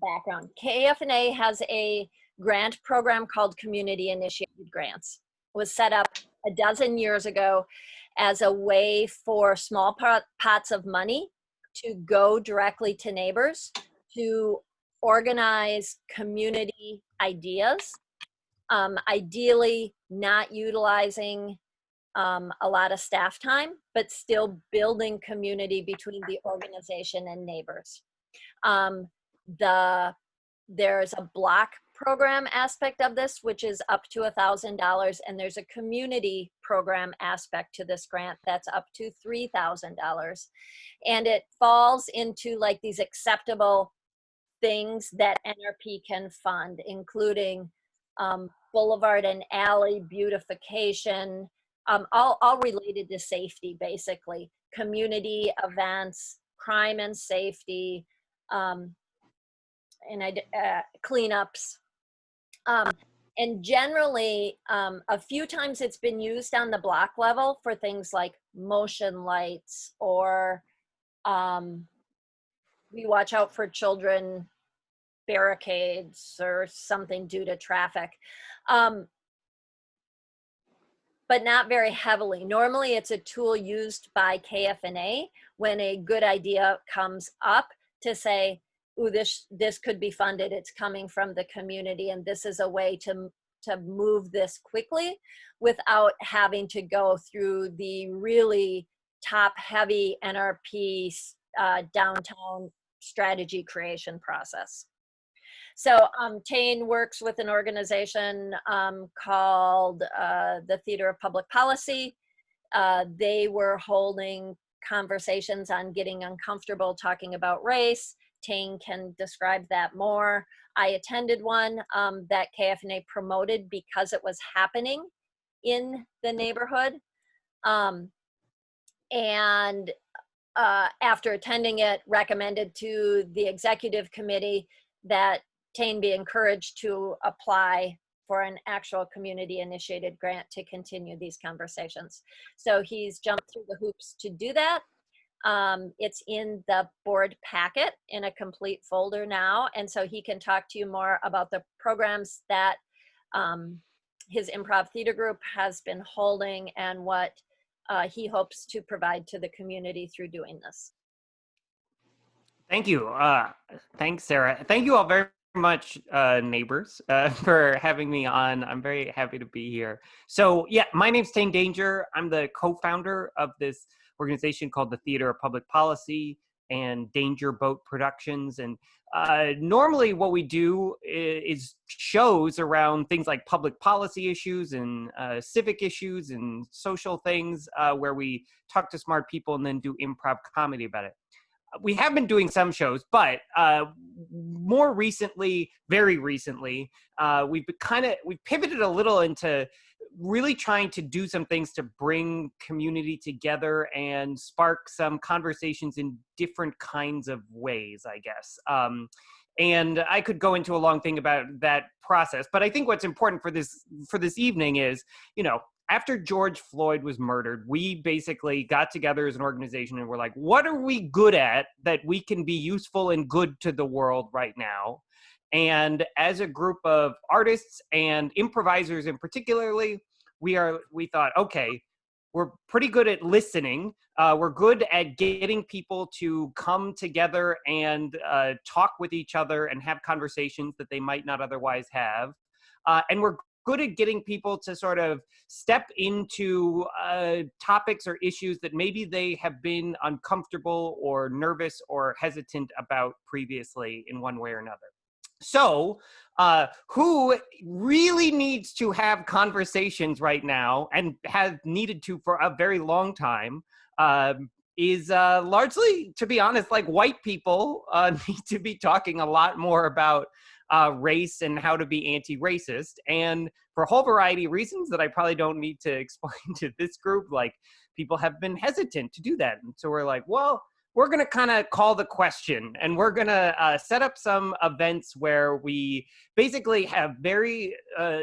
KFNA has a grant program called Community Initiated Grants. It was set up a dozen years ago as a way for small pots of money to go directly to neighbors to organize community ideas, ideally not utilizing a lot of staff time, but still building community between the organization and neighbors. There's a block program aspect of this, which is up to $1,000, and there's a community program aspect to this grant that's up to $3,000. And it falls into like these acceptable things that NRP can fund, including boulevard and alley beautification, all related to safety, basically, community events, crime and safety, cleanups. And generally, a few times it's been used on the block level for things like motion lights, or we watch out for children barricades or something due to traffic. But not very heavily. Normally it's a tool used by KFNA when a good idea comes up to say, ooh, this could be funded, it's coming from the community, and this is a way to move this quickly without having to go through the really top heavy NRP downtown strategy creation process. So Tane works with an organization called the Theater of Public Policy. They were holding conversations on getting uncomfortable talking about race. Tane can describe that more. I attended one that KFNA promoted because it was happening in the neighborhood. And after attending it, recommended to the executive committee that Tane be encouraged to apply for an actual community initiated grant to continue these conversations. So he's jumped through the hoops to do that. It's in the board packet in a complete folder now. And so he can talk to you more about the programs that his improv theater group has been holding and what he hopes to provide to the community through doing this. Thank you. Thanks, Sarah. Thank you all very much, neighbors, for having me on. I'm very happy to be here. So yeah, my name's Tane Danger. I'm the co-founder of this organization called the Theater of Public Policy and Danger Boat Productions. And normally what we do is shows around things like public policy issues and civic issues and social things where we talk to smart people and then do improv comedy about it. We have been doing some shows, but more recently, very recently, we've pivoted a little into really trying to do some things to bring community together and spark some conversations in different kinds of ways, I guess. And I could go into a long thing about that process, but I think what's important for this evening is, you know, after George Floyd was murdered, we basically got together as an organization and we're like, what are we good at that we can be useful and good to the world right now? And as a group of artists and improvisers in particularly, we thought, okay, we're pretty good at listening. We're good at getting people to come together and talk with each other and have conversations that they might not otherwise have. And we're good at getting people to sort of step into topics or issues that maybe they have been uncomfortable or nervous or hesitant about previously in one way or another. So who really needs to have conversations right now and has needed to for a very long time is largely, to be honest, like white people need to be talking a lot more about race and how to be anti-racist. And for a whole variety of reasons that I probably don't need to explain to this group, like people have been hesitant to do that. And so we're like, well, we're going to kind of call the question, and we're going to set up some events where we basically have very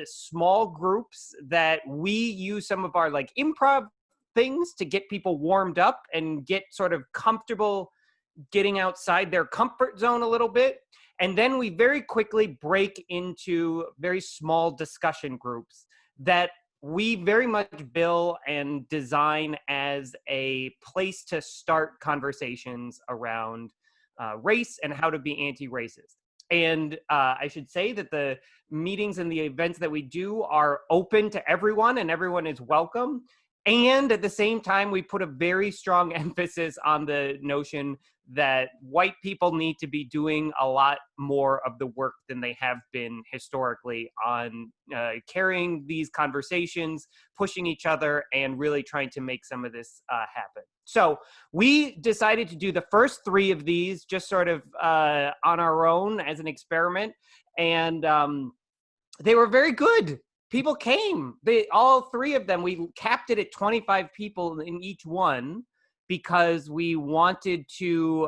small groups that we use some of our like improv things to get people warmed up and get sort of comfortable getting outside their comfort zone a little bit. And then we very quickly break into very small discussion groups that we very much bill and design as a place to start conversations around race and how to be anti-racist. And I should say that the meetings and the events that we do are open to everyone and everyone is welcome. And at the same time, we put a very strong emphasis on the notion that white people need to be doing a lot more of the work than they have been historically on carrying these conversations, pushing each other, and really trying to make some of this happen. So we decided to do the first 3 of these just sort of on our own as an experiment. And they were very good. People came. All 3 of them, we capped it at 25 people in each one, because we wanted to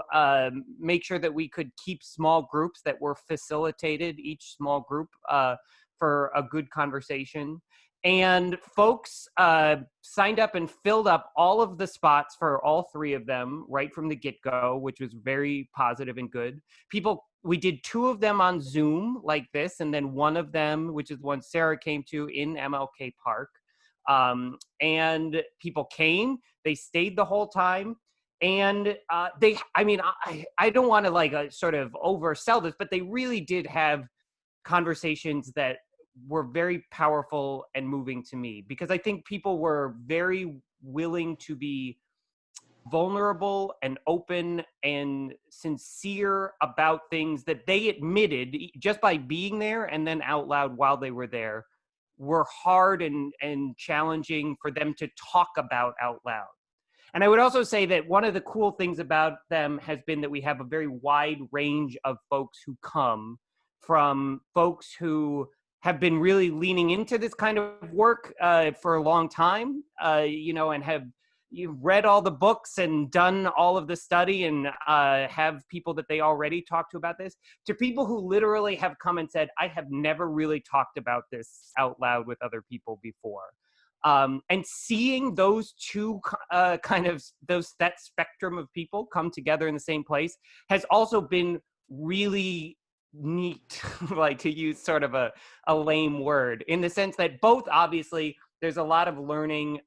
make sure that we could keep small groups that were facilitated, each small group, for a good conversation. And folks signed up and filled up all of the spots for all 3 of them right from the get-go, which was very positive and good. We did 2 of them on Zoom like this, and then 1 of them, which is one Sarah came to, in MLK Park. And people came, they stayed the whole time. And I don't want to like sort of oversell this, but they really did have conversations that were very powerful and moving to me, because I think people were very willing to be vulnerable and open and sincere about things that they admitted just by being there and then out loud while they were there were hard and challenging for them to talk about out loud. And I would also say that one of the cool things about them has been that we have a very wide range of folks who come, from folks who have been really leaning into this kind of work for a long time, and have read all the books and done all of the study and have people that they already talked to about this, to people who literally have come and said, I have never really talked about this out loud with other people before. And seeing those two that spectrum of people come together in the same place has also been really neat, like, to use sort of a lame word, in the sense that both, obviously, there's a lot of learning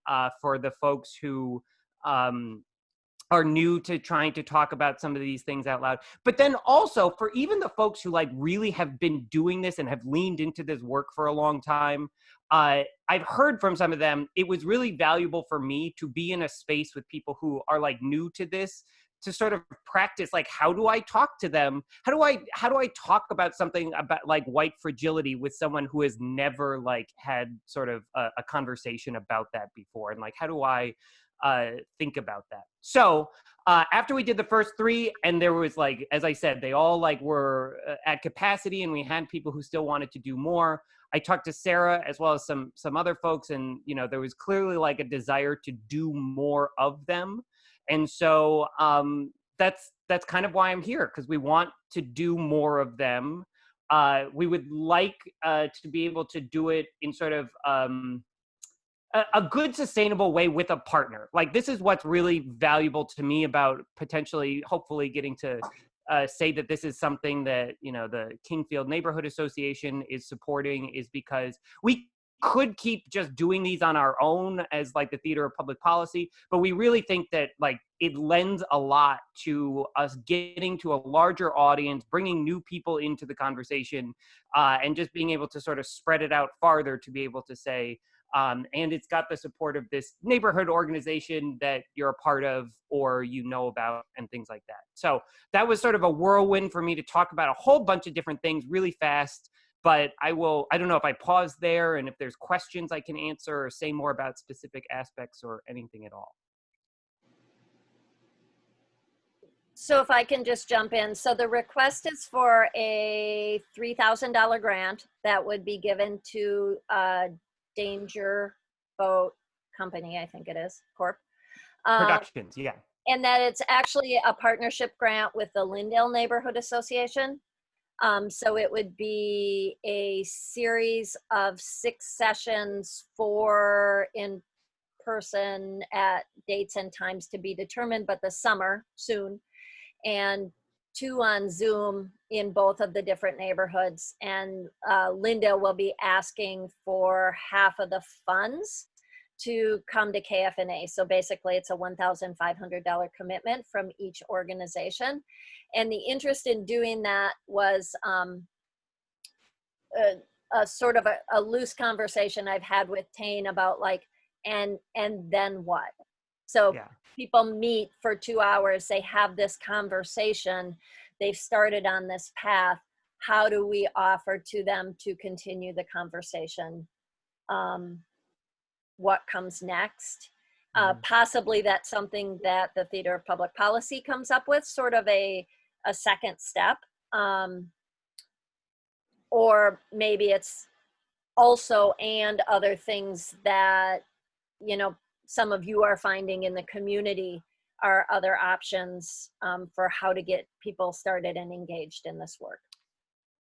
for the folks who are new to trying to talk about some of these things out loud. But then also for even the folks who like really have been doing this and have leaned into this work for a long time, I've heard from some of them, it was really valuable for me to be in a space with people who are like new to this, to sort of practice, like, how do I talk to them? How do I talk about something about like white fragility with someone who has never like had sort of a conversation about that before? And like, how do I think about that? So after we did the first 3, and there was like, as I said, they all like were at capacity, and we had people who still wanted to do more. I talked to Sarah as well as some other folks, and there was clearly like a desire to do more of them. And so that's kind of why I'm here, because we want to do more of them. We would like to be able to do it in sort of a good sustainable way with a partner. Like, this is what's really valuable to me about potentially, hopefully getting to say that this is something that, you know, the Kingfield Neighborhood Association is supporting, is because we could keep just doing these on our own as like the theater of public policy, but we really think that like it lends a lot to us getting to a larger audience, bringing new people into the conversation, and just being able to sort of spread it out farther to be able to say, and it's got the support of this neighborhood organization that you're a part of or you know about and things like that. So that was sort of a whirlwind for me to talk about a whole bunch of different things really fast. But I don't know if I pause there and if there's questions I can answer or say more about specific aspects or anything at all. So if I can just jump in. So the request is for a $3,000 grant that would be given to Danger Boat Company, I think it is, Corp. Productions, yeah. And that it's actually a partnership grant with the Lindale Neighborhood Association. So it would be a series of 6 sessions, 4 in person at dates and times to be determined, but the summer soon, and 2 on Zoom in both of the different neighborhoods. And Linda will be asking for half of the funds to come to KFNA. So basically it's a $1,500 commitment from each organization. And the interest in doing that was a sort of a loose conversation I've had with Tane about like, and then what? So yeah. People meet for 2 hours, they have this conversation, they've started on this path. How do we offer to them to continue the conversation? What comes next? Possibly that's something that the Theater of Public Policy comes up with, sort of a second step. Or maybe it's also and other things that, you know, some of you are finding in the community are other options for how to get people started and engaged in this work.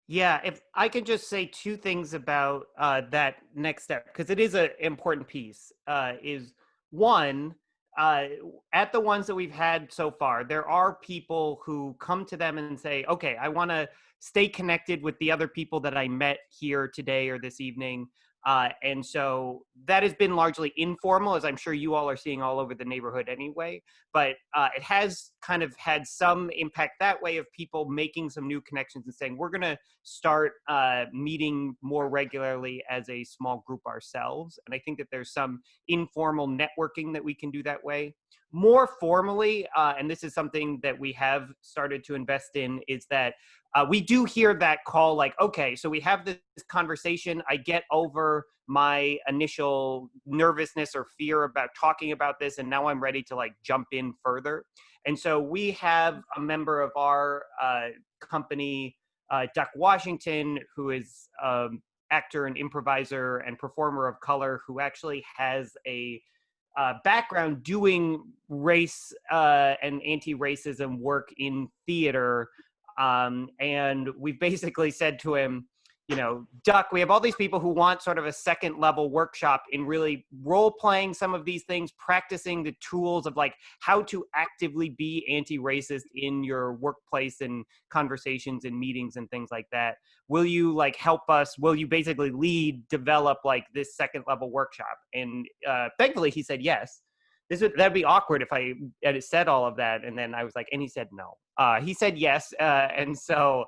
Yeah, if I can just say 2 things about that next step, because it is an important piece, is one, at the ones that we've had so far, there are people who come to them and say, okay, I want to stay connected with the other people that I met here today or this evening. And so that has been largely informal, as I'm sure you all are seeing all over the neighborhood anyway, but it has kind of had some impact that way of people making some new connections and saying, we're going to start meeting more regularly as a small group ourselves. And I think that there's some informal networking that we can do that way. More formally, and this is something that we have started to invest in, is that we do hear that call like, okay, so we have this conversation, I get over my initial nervousness or fear about talking about this, and now I'm ready to like jump in further. And so we have a member of our company, Duck Washington, who is actor and improviser and performer of color, who actually has a background doing race and anti-racism work in theater. And we've basically said to him, you know, Duck, we have all these people who want sort of a second level workshop in really role playing some of these things, practicing the tools of like how to actively be anti-racist in your workplace and conversations and meetings and things like that. Will you like help us? Will you basically develop like this second level workshop? And thankfully he said yes. That'd be awkward if I had said all of that and then I was like, and he said no. He said yes, and so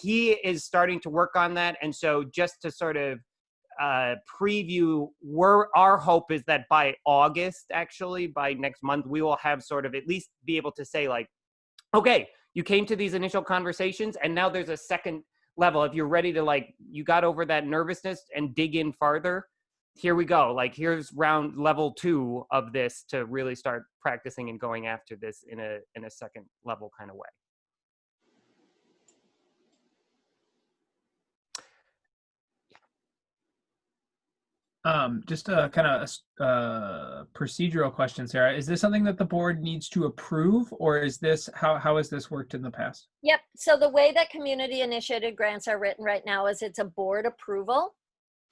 he is starting to work on that. And so just to sort of preview, our hope is that by August, actually, by next month, we will have sort of at least be able to say like, okay, you came to these initial conversations and now there's a second level. If you're ready to like, you got over that nervousness and dig in farther, here we go. Like, here's level 2 of this to really start practicing and going after this in a second level kind of way. Just a kind of procedural question, Sarah. Is this something that the board needs to approve, or is this how has this worked in the past? Yep. So the way that community initiated grants are written right now is it's a board approval.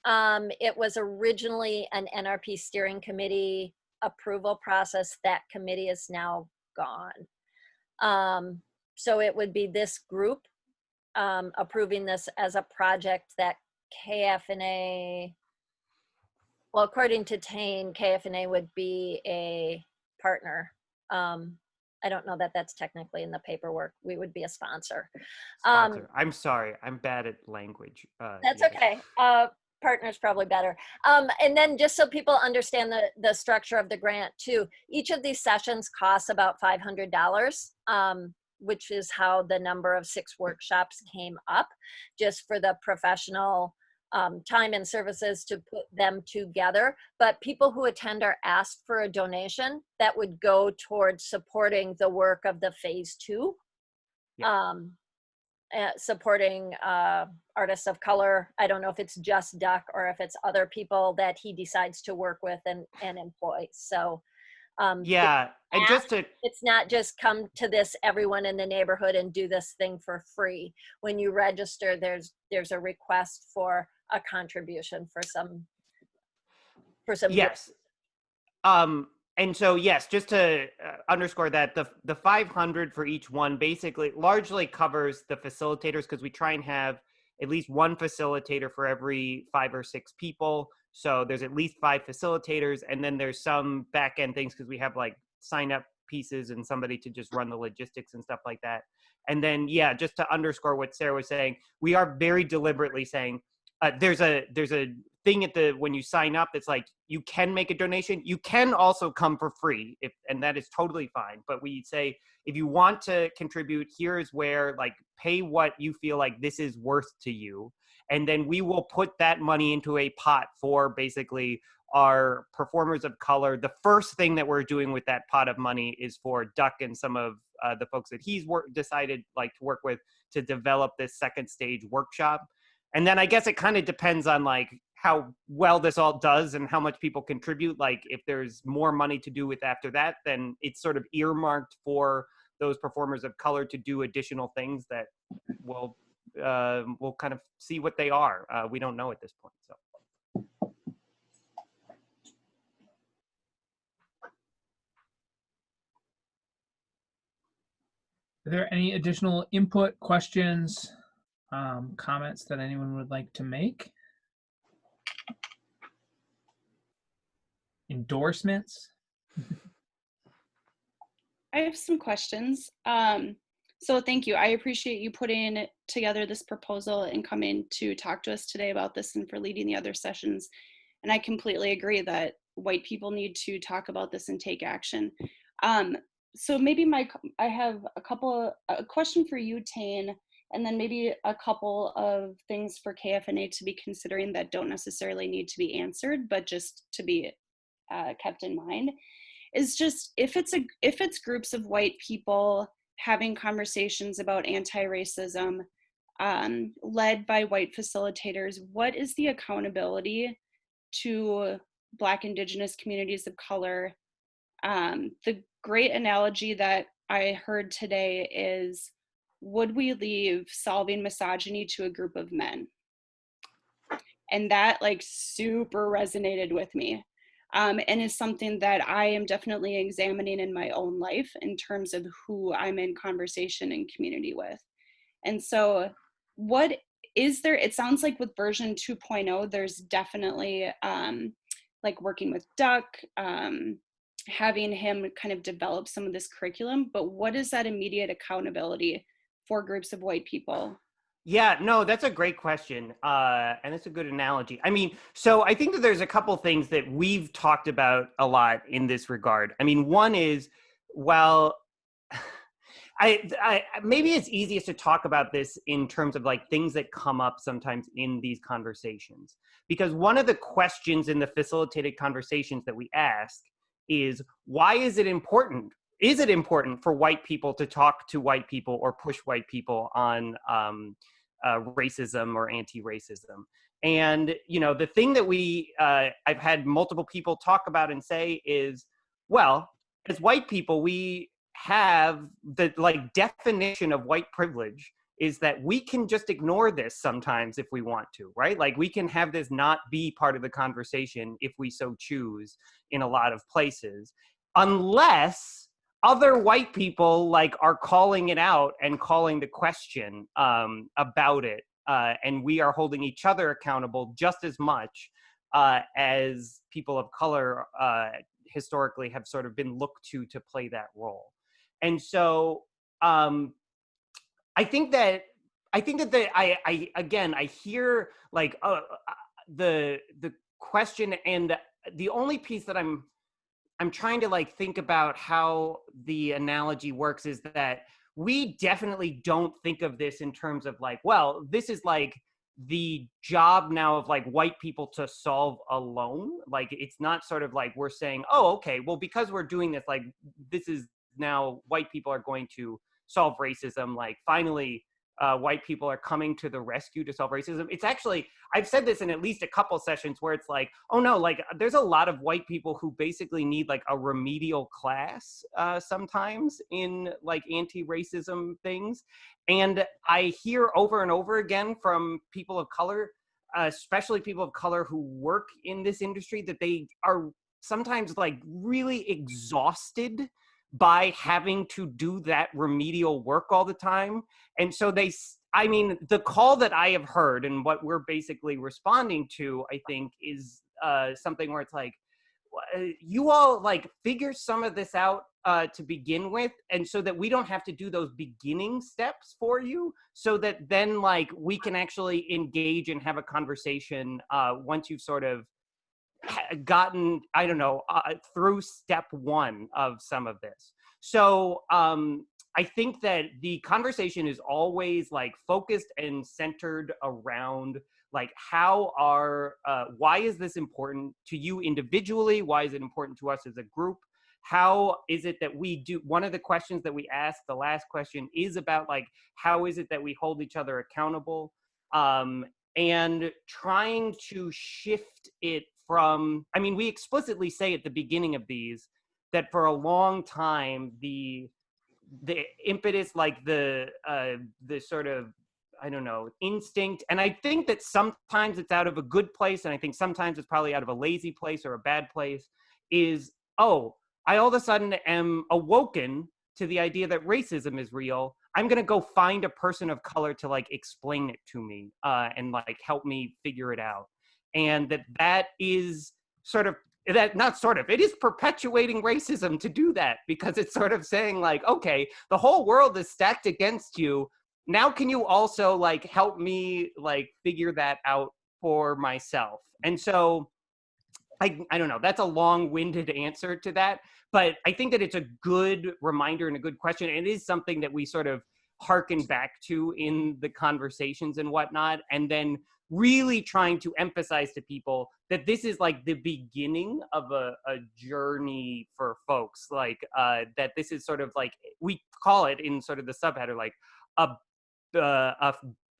It was originally an NRP steering committee approval process. That committee is now gone. So it would be this group approving this as a project that KFNA, well, according to Tane, KFNA would be a partner. I don't know that that's technically in the paperwork. We would be a sponsor. Sponsor. I'm sorry, I'm bad at language. That's yeah. okay. Partner's probably better. And then just so people understand the structure of the grant too, each of these sessions costs about $500, which is how the number of 6 workshops came up, just for the professional time and services to put them together. But people who attend are asked for a donation that would go towards supporting the work of the phase 2. Yeah. Supporting artists of color. I don't know if it's just Duck or if it's other people that he decides to work with and employ. So yeah, and just to, it's not just come to this everyone in the neighborhood and do this thing for free. When you register, there's a request for a contribution for some yes. And so, yes, just to underscore that, the 500 for each one basically largely covers the facilitators, because we try and have at least one facilitator for every 5 or 6 people. So there's at least 5 facilitators, and then there's some back end things because we have like sign up pieces and somebody to just run the logistics and stuff like that. And then, yeah, just to underscore what Sarah was saying, we are very deliberately saying there's a thing at when you sign up that's like, you can make a donation, you can also come for free, and that is totally fine. But we say, if you want to contribute, here's where, like, pay what you feel like this is worth to you, and then we will put that money into a pot for basically our performers of color. The first thing that we're doing with that pot of money is for Duck and some of the folks that he's decided like to work with to develop this second stage workshop. And then I guess it kind of depends on like how well this all does and how much people contribute. Like if there's more money to do with after that, then it's sort of earmarked for those performers of color to do additional things that we'll kind of see what they are. We don't know at this point. So. Are there any additional input, questions, comments that anyone would like to make? Endorsements? I have some questions. So thank you. I appreciate you putting together this proposal and coming to talk to us today about this and for leading the other sessions. And I completely agree that white people need to talk about this and take action. So maybe I have a question for you, Tane, and then maybe a couple of things for KFNA to be considering that don't necessarily need to be answered, but just to be kept in mind. Is just if it's groups of white people having conversations about anti-racism led by white facilitators, what is the accountability to Black, Indigenous communities of color? The great analogy that I heard today is, would we leave solving misogyny to a group of men? And that like super resonated with me. And is something that I am definitely examining in my own life in terms of who I'm in conversation and community with. And so what is there, it sounds like with version 2.0, there's definitely like working with Duck, having him kind of develop some of this curriculum, but what is that immediate accountability for groups of white people? Yeah, no, that's a great question. And it's a good analogy. I mean, so I think that there's a couple things that we've talked about a lot in this regard. I mean, one is, well, I maybe it's easiest to talk about this in terms of like things that come up sometimes in these conversations, because one of the questions in the facilitated conversations that we ask is, why is it important? Is it important for white people to talk to white people or push white people on racism or anti-racism? And, you know, the thing that I've had multiple people talk about and say is, well, as white people, we have the like definition of white privilege is that we can just ignore this sometimes if we want to, right? Like we can have this not be part of the conversation if we so choose in a lot of places, unless other white people like are calling it out and calling the question about it. And we are holding each other accountable just as much as people of color historically have sort of been looked to play that role. And so I think that I hear like the question, and the only piece that I'm trying to like think about how the analogy works is that we definitely don't think of this in terms of like, well, this is like the job now of like white people to solve alone. Like it's not sort of like we're saying, oh, okay, well, because we're doing this, like this is now white people are going to solve racism. Like finally, white people are coming to the rescue to solve racism. It's actually, I've said this in at least a couple sessions where it's like, oh no, like there's a lot of white people who basically need like a remedial class sometimes in like anti-racism things. And I hear over and over again from people of color, especially people of color who work in this industry, that they are sometimes like really exhausted by having to do that remedial work all the time. And so I mean, the call that I have heard and what we're basically responding to, I think, is something where it's like, you all like figure some of this out to begin with, and so that we don't have to do those beginning steps for you, so that then like we can actually engage and have a conversation once you've sort of gotten, I don't know, through step one of some of this. So I think that the conversation is always like focused and centered around like why is this important to you individually? Why is it important to us as a group? How is it that we do, one of the questions that we asked, the last question, is about like, how is it that we hold each other accountable? And trying to shift it from, I mean, we explicitly say at the beginning of these that for a long time, the impetus, like the sort of, I don't know, instinct, and I think that sometimes it's out of a good place, and I think sometimes it's probably out of a lazy place or a bad place, is, oh, I all of a sudden am awoken to the idea that racism is real. I'm going to go find a person of color to like explain it to me and like help me figure it out. And that is sort of, it is perpetuating racism to do that, because it's sort of saying like, okay, the whole world is stacked against you. Now can you also like help me like figure that out for myself? And so I don't know, that's a long-winded answer to that, but I think that it's a good reminder and a good question. And it is something that we sort of hearken back to in the conversations and whatnot, and then really trying to emphasize to people that this is like the beginning of a journey for folks, like that this is sort of like, we call it in sort of the subheader, like a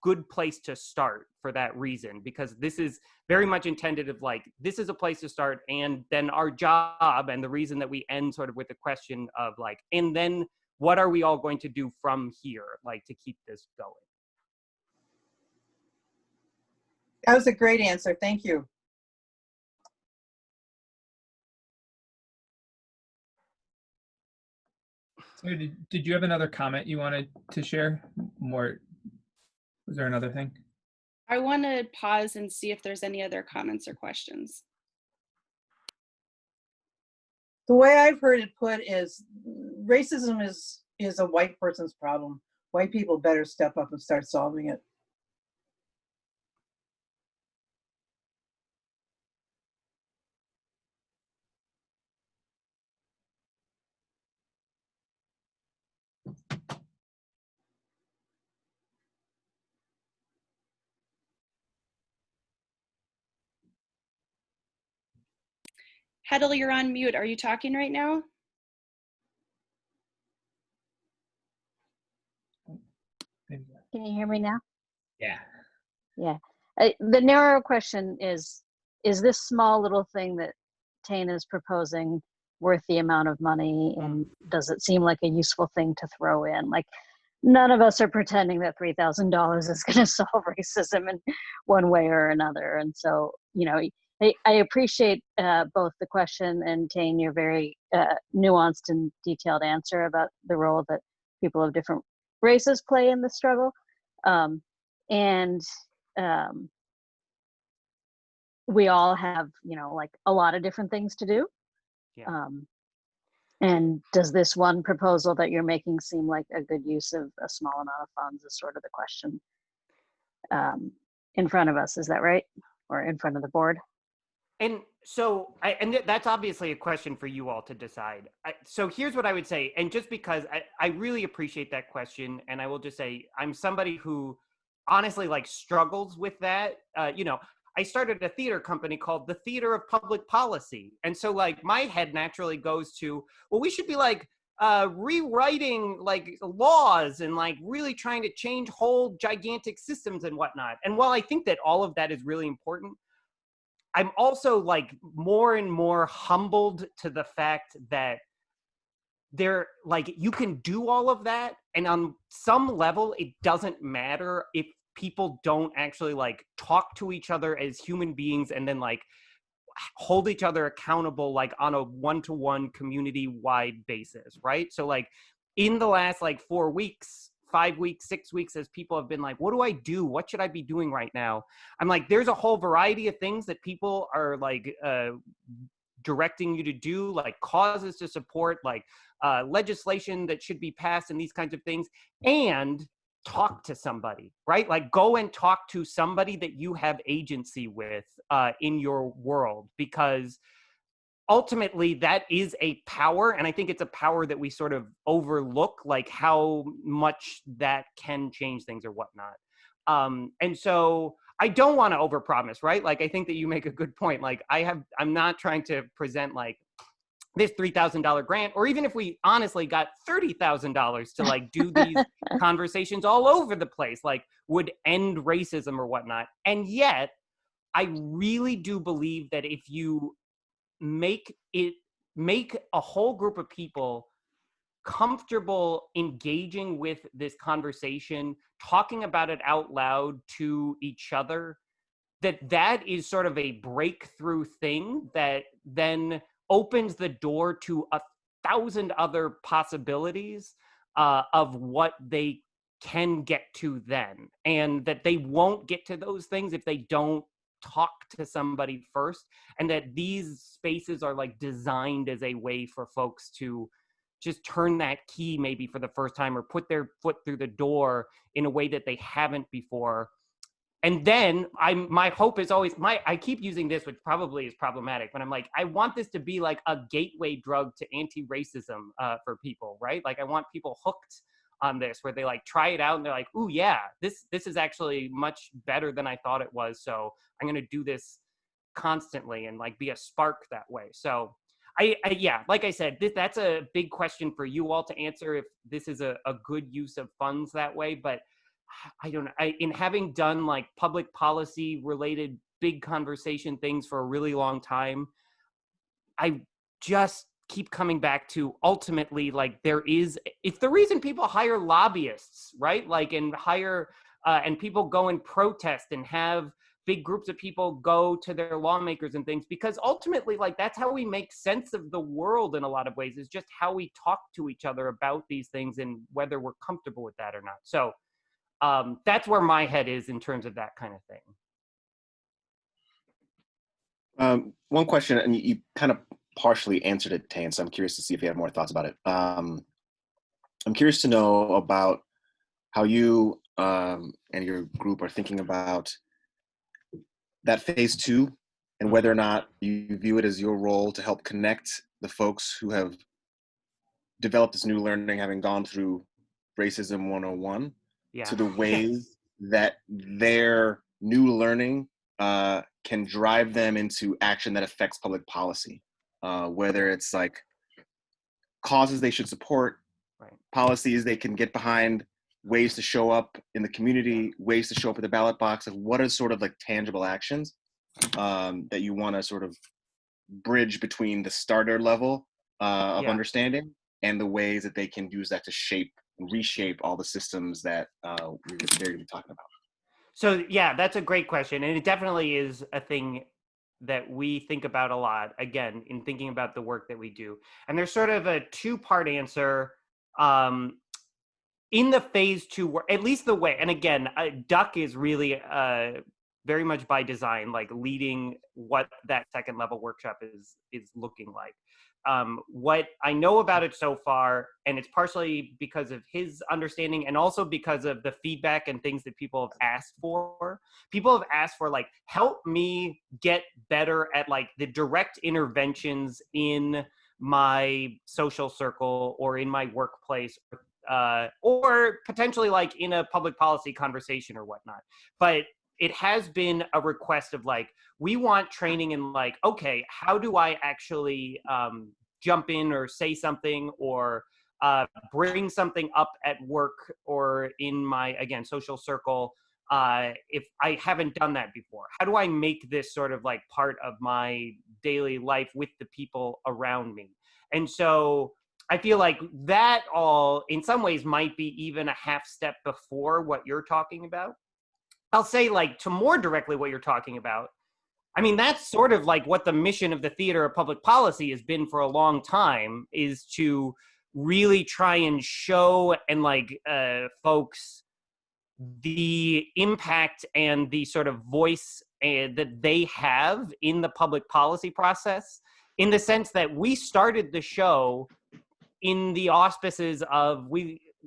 good place to start for that reason, because this is very much intended of like, this is a place to start, and then our job, and the reason that we end sort of with the question of like, and then what are we all going to do from here, like to keep this going? That was a great answer. Thank you. So did you have another comment you wanted to share more? Was there another thing? I want to pause and see if there's any other comments or questions. The way I've heard it put is racism is a white person's problem. White people better step up and start solving it. Hedel, you're on mute. Are you talking right now? Can you hear me now? Yeah. Yeah. The narrow question is this small little thing that Tane is proposing worth the amount of money, and does it seem like a useful thing to throw in? Like, none of us are pretending that $3,000 is going to solve racism in one way or another. And so, you know, I appreciate both the question and Tane, your very nuanced and detailed answer about the role that people of different races play in the struggle. We all have, you know, like a lot of different things to do. Yeah. And does this one proposal that you're making seem like a good use of a small amount of funds is sort of the question in front of us. Is that right? Or in front of the board? And so, that's obviously a question for you all to decide. So here's what I would say, and just because I really appreciate that question, and I will just say, I'm somebody who honestly like struggles with that. You know, I started a theater company called the Theater of Public Policy. And so like my head naturally goes to, well, we should be like rewriting like laws and like really trying to change whole gigantic systems and whatnot. And while I think that all of that is really important, I'm also like more and more humbled to the fact that there, like, you can do all of that, and on some level it doesn't matter if people don't actually like talk to each other as human beings and then like hold each other accountable like on a one-to-one community-wide basis, right? So like in the last like 4 weeks, 5 weeks, 6 weeks, as people have been like, what do I do? What should I be doing right now? I'm like, there's a whole variety of things that people are like directing you to do, like causes to support, like legislation that should be passed and these kinds of things. And talk to somebody, right? Like go and talk to somebody that you have agency with in your world, because ultimately that is a power. And I think it's a power that we sort of overlook, like how much that can change things or whatnot. And so I don't want to overpromise, right? Like, I think that you make a good point. Like I'm not trying to present like this $3,000 grant, or even if we honestly got $30,000 to like do these conversations all over the place, like would end racism or whatnot. And yet I really do believe that if you make a whole group of people comfortable engaging with this conversation, talking about it out loud to each other, that is sort of a breakthrough thing that then opens the door to 1,000 other possibilities of what they can get to then, and that they won't get to those things if they don't talk to somebody first, and that these spaces are like designed as a way for folks to just turn that key maybe for the first time, or put their foot through the door in a way that they haven't before. And then my hope is always, I keep using this, which probably is problematic, but I'm like, I want this to be like a gateway drug to anti-racism for people, right? Like I want people hooked on this, where they like try it out and they're like, ooh, yeah, this is actually much better than I thought it was. So I'm going to do this constantly and like be a spark that way. So yeah, like I said, that's a big question for you all to answer, if this is a good use of funds that way. But I don't know, in having done like public policy related big conversation things for a really long time, I just keep coming back to ultimately, like it's the reason people hire lobbyists, right? Like, and hire, and people go and protest and have big groups of people go to their lawmakers and things, because ultimately, like, that's how we make sense of the world in a lot of ways, is just how we talk to each other about these things and whether we're comfortable with that or not. So that's where my head is in terms of that kind of thing. One question, and you kind of partially answered it, Tane, so I'm curious to see if you have more thoughts about it. I'm curious to know about how you and your group are thinking about that phase 2, and whether or not you view it as your role to help connect the folks who have developed this new learning, having gone through Racism 101, to the ways that their new learning can drive them into action that affects public policy, whether it's like causes they should support, right, policies they can get behind, ways to show up in the community, ways to show up at the ballot box. Like, what are sort of like tangible actions that you want to sort of bridge between the starter level of understanding and the ways that they can use that to shape reshape all the systems that they're going to be talking about? So yeah, that's a great question. And it definitely is a thing that we think about a lot, again, in thinking about the work that we do. And there's sort of a two-part answer. In the phase 2 work, at least the way, and again, Duck is really very much by design, like leading what that second level workshop is looking like. What I know about it so far, and it's partially because of his understanding and also because of the feedback and things that people have asked for. People have asked for, like, help me get better at like the direct interventions in my social circle or in my workplace, or potentially like in a public policy conversation or whatnot. But it has been a request of like, we want training in like, okay, how do I actually jump in or say something or bring something up at work or in my, again, social circle, if I haven't done that before? How do I make this sort of like part of my daily life with the people around me? And so I feel like that all in some ways might be even a half step before what you're talking about. I'll say, like, to more directly what you're talking about, I mean, that's sort of like what the mission of the Theater of Public Policy has been for a long time, is to really try and show and like folks the impact and the sort of voice that they have in the public policy process, in the sense that we started the show in the auspices of,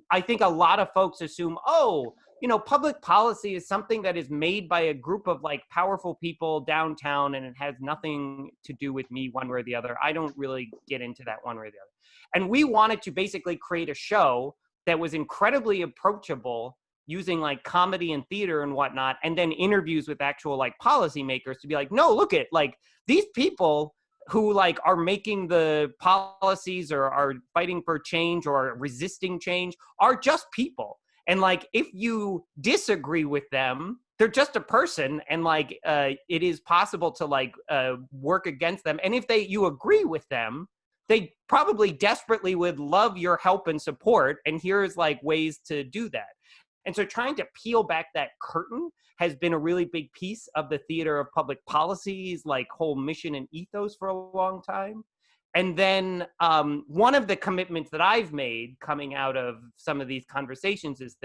I think a lot of folks assume, oh, you know, public policy is something that is made by a group of like powerful people downtown and it has nothing to do with me one way or the other. I don't really get into that one way or the other. And we wanted to basically create a show that was incredibly approachable, using like comedy and theater and whatnot, and then interviews with actual like policymakers to be like, no, look at like these people who like are making the policies or are fighting for change or resisting change are just people. And like, if you disagree with them, they're just a person, and like it is possible to like work against them. And if you agree with them, they probably desperately would love your help and support. And here's like ways to do that. And so trying to peel back that curtain has been a really big piece of the Theater of Public Policy's like whole mission and ethos for a long time. And then one of the commitments that I've made coming out of some of these conversations is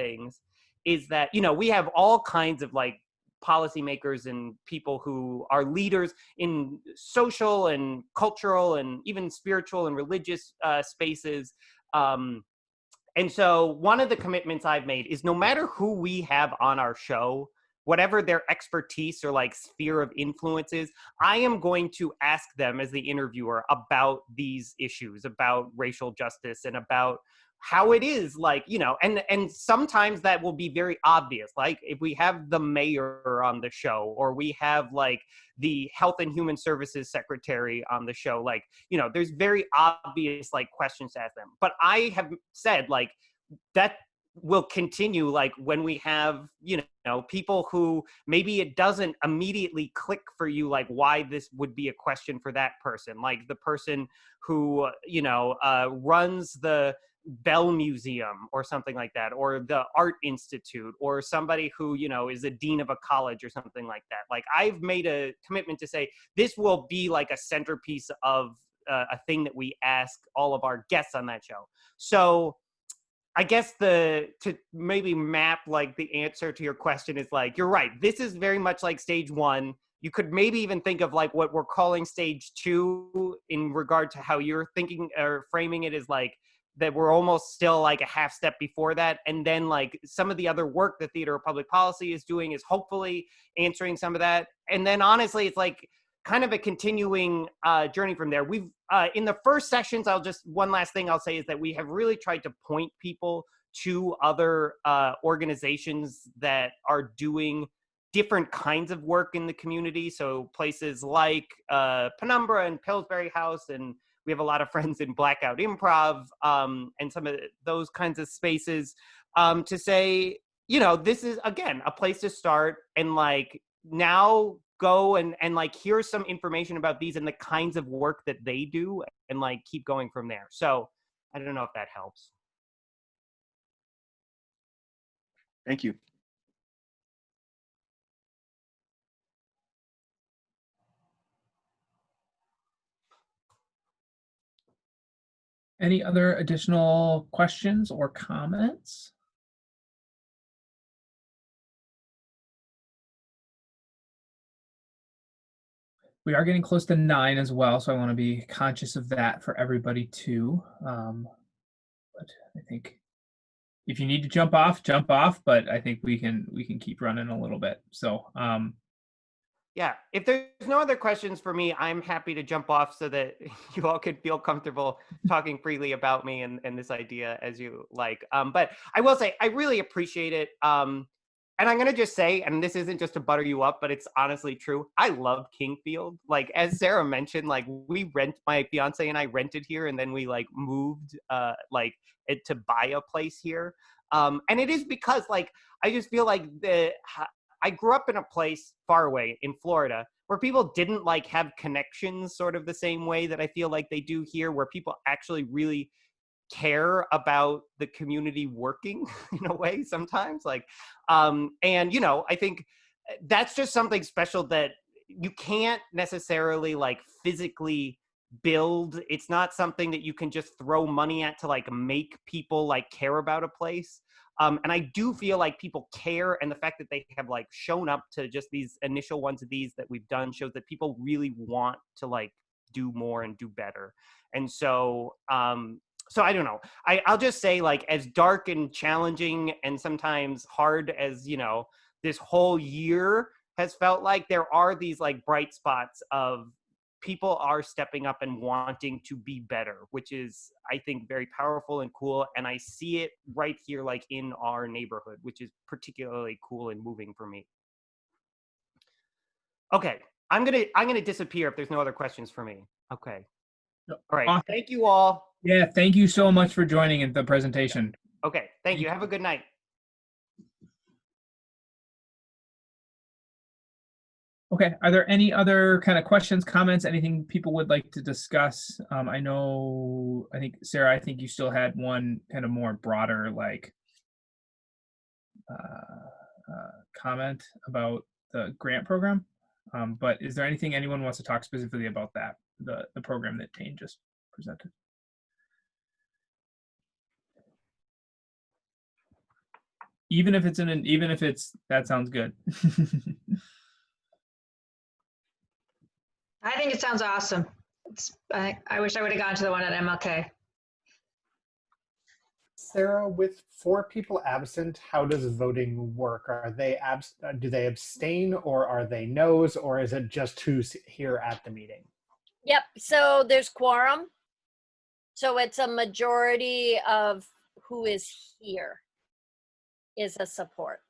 that, you know, we have all kinds of like policymakers and people who are leaders in social and cultural and even spiritual and religious spaces. And so one of the commitments I've made is no matter who we have on our show, whatever their expertise or like sphere of influence is, I am going to ask them as the interviewer about these issues, about racial justice and about how it is, like, you know, and sometimes that will be very obvious. Like if we have the mayor on the show, or we have like the Health and Human Services secretary on the show, like, you know, there's very obvious like questions to ask them. But I have said like that will continue, like when we have, you know, people who maybe it doesn't immediately click for you, like why this would be a question for that person, like the person who, you know, runs the Bell Museum or something like that, or the Art Institute, or somebody who, you know, is a dean of a college or something like that. Like I've made a commitment to say this will be like a centerpiece of a thing that we ask all of our guests on that show. So I guess to maybe map like the answer to your question is like, you're right. This is very much like stage 1. You could maybe even think of like what we're calling stage 2 in regard to how you're thinking or framing it, is like that we're almost still like a half step before that. And then like some of the other work the Theater of Public Policy is doing is hopefully answering some of that. And then honestly, it's like kind of a continuing journey from there. We've, in the first sessions, one last thing I'll say is that we have really tried to point people to other organizations that are doing different kinds of work in the community. So places like Penumbra and Pillsbury House, and we have a lot of friends in Blackout Improv and some of those kinds of spaces to say, you know, this is, again, a place to start, and like now go and like here's some information about these and the kinds of work that they do, and like keep going from there. So I don't know if that helps. Thank you. Any other additional questions or comments? We are getting close to 9 as well, so I want to be conscious of that for everybody too. But I think if you need to jump off, but I think we can keep running a little bit. So Yeah, if there's no other questions for me, I'm happy to jump off so that you all could feel comfortable talking freely about me and this idea as you like. But I will say, I really appreciate it. And I'm going to just say, and this isn't just to butter you up, but it's honestly true. I love Kingfield. Like, as Sarah mentioned, like my fiance and I rented here, and then we like moved to buy a place here. And it is because like, I just feel like I grew up in a place far away in Florida where people didn't like have connections sort of the same way that I feel like they do here, where people actually really care about the community working in a way sometimes. Like, and you know, I think that's just something special that you can't necessarily like physically build. It's not something that you can just throw money at to like make people like care about a place. And I do feel like people care, and the fact that they have like shown up to just these initial ones of these that we've done shows that people really want to like do more and do better. And so, so I don't know. I'll just say, like, as dark and challenging and sometimes hard as, you know, this whole year has felt like, there are these like bright spots of people are stepping up and wanting to be better, which is, I think, very powerful and cool. And I see it right here, like in our neighborhood, which is particularly cool and moving for me. Okay, I'm gonna disappear if there's no other questions for me. Okay. All right. Awesome. Thank you all. Yeah, thank you so much for joining in the presentation. Okay, thank you. Have a good night. Okay, are there any other kind of questions, comments, anything people would like to discuss? I think, Sarah, I think you still had one kind of more broader, like, comment about the grant program. But is there anything anyone wants to talk specifically about that, the program that Tane just presented? Even if it's that sounds good. I think it sounds awesome. I wish I would have gone to the one at MLK. Sarah, with 4 people absent, how does voting work? Are they do they abstain, or are they no's, or is it just who's here at the meeting? Yep, so there's quorum. So it's a majority of who is here is a support.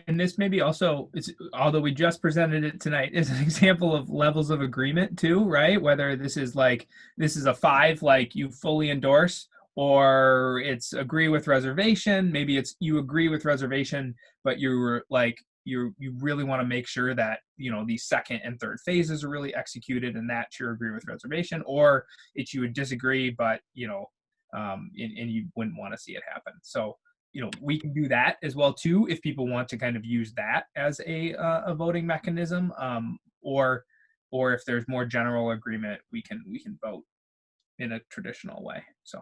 And this maybe also, although we just presented it tonight, is an example of levels of agreement too, right? Whether this is a 5, like you fully endorse, or it's agree with reservation. Maybe it's you agree with reservation, but you're like, you really want to make sure that, you know, these second and third phases are really executed, and that's your agree with reservation. Or it's you would disagree, but, you know, and you wouldn't want to see it happen. So, you know, we can do that as well too if people want to kind of use that as a voting mechanism, or if there's more general agreement, we can vote in a traditional way. So,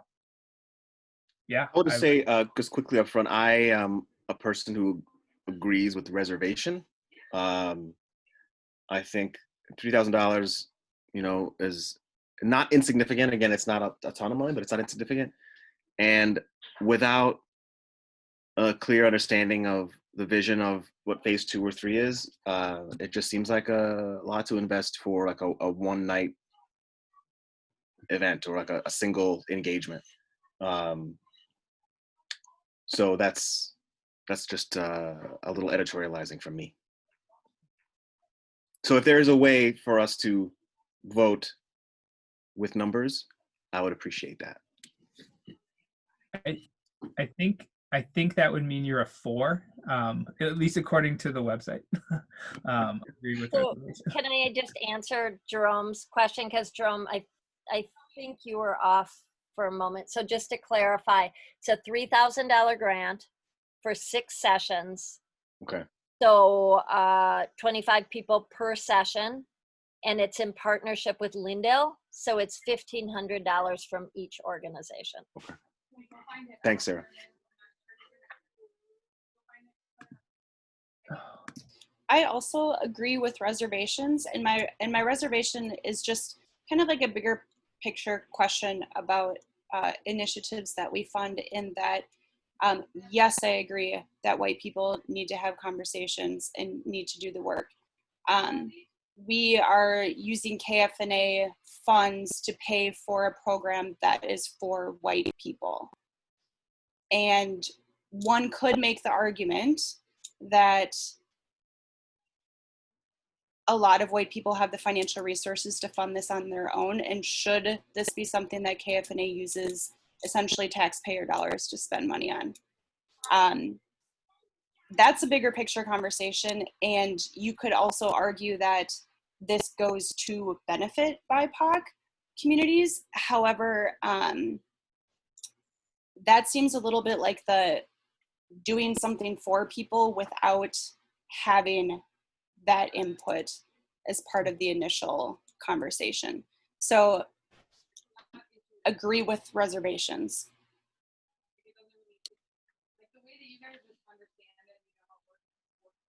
yeah. I would say, just quickly up front, I am a person who agrees with the reservation. I think $3,000, you know, is not insignificant. Again, it's not a ton of money, but it's not insignificant. And without a clear understanding of the vision of what phase 2 or 3 is, it just seems like a lot to invest for like a one-night event, or like a single engagement. So that's just a little editorializing from me. So if there is a way for us to vote with numbers, I would appreciate that. I think that would mean you're a 4, at least according to the website. Agree with So can I just answer Jerome's question? Because Jerome, I think you were off for a moment. So just to clarify, it's a $3,000 grant for 6 sessions. Okay. So 25 people per session, and it's in partnership with Lindale. So it's $1,500 from each organization. Okay. Thanks, Sarah. I also agree with reservations, and my reservation is just kind of like a bigger picture question about initiatives that we fund. In that, yes, I agree that white people need to have conversations and need to do the work. We are using KFNA funds to pay for a program that is for white people, and one could make the argument that a lot of white people have the financial resources to fund this on their own, and should this be something that KFNA uses essentially taxpayer dollars to spend money on? That's a bigger picture conversation, and you could also argue that this goes to benefit BIPOC communities. However, that seems a little bit like the doing something for people without having that input as part of the initial conversation. So agree with reservations.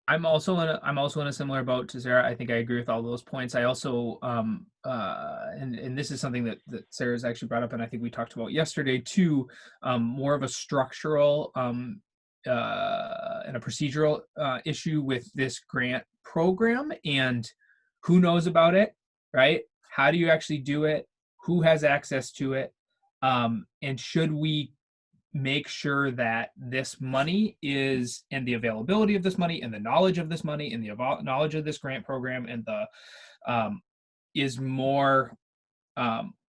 I'm also in a similar boat to Sarah. I think I agree with all those points. I also and this is something that Sarah's actually brought up, and I think we talked about yesterday too, more of a structural and a procedural issue with this grant program, and who knows about it, right? How do you actually do it? Who has access to it? And should we make sure that this money is, and the availability of this money, and the knowledge of this money, and the knowledge of this grant program, and the is more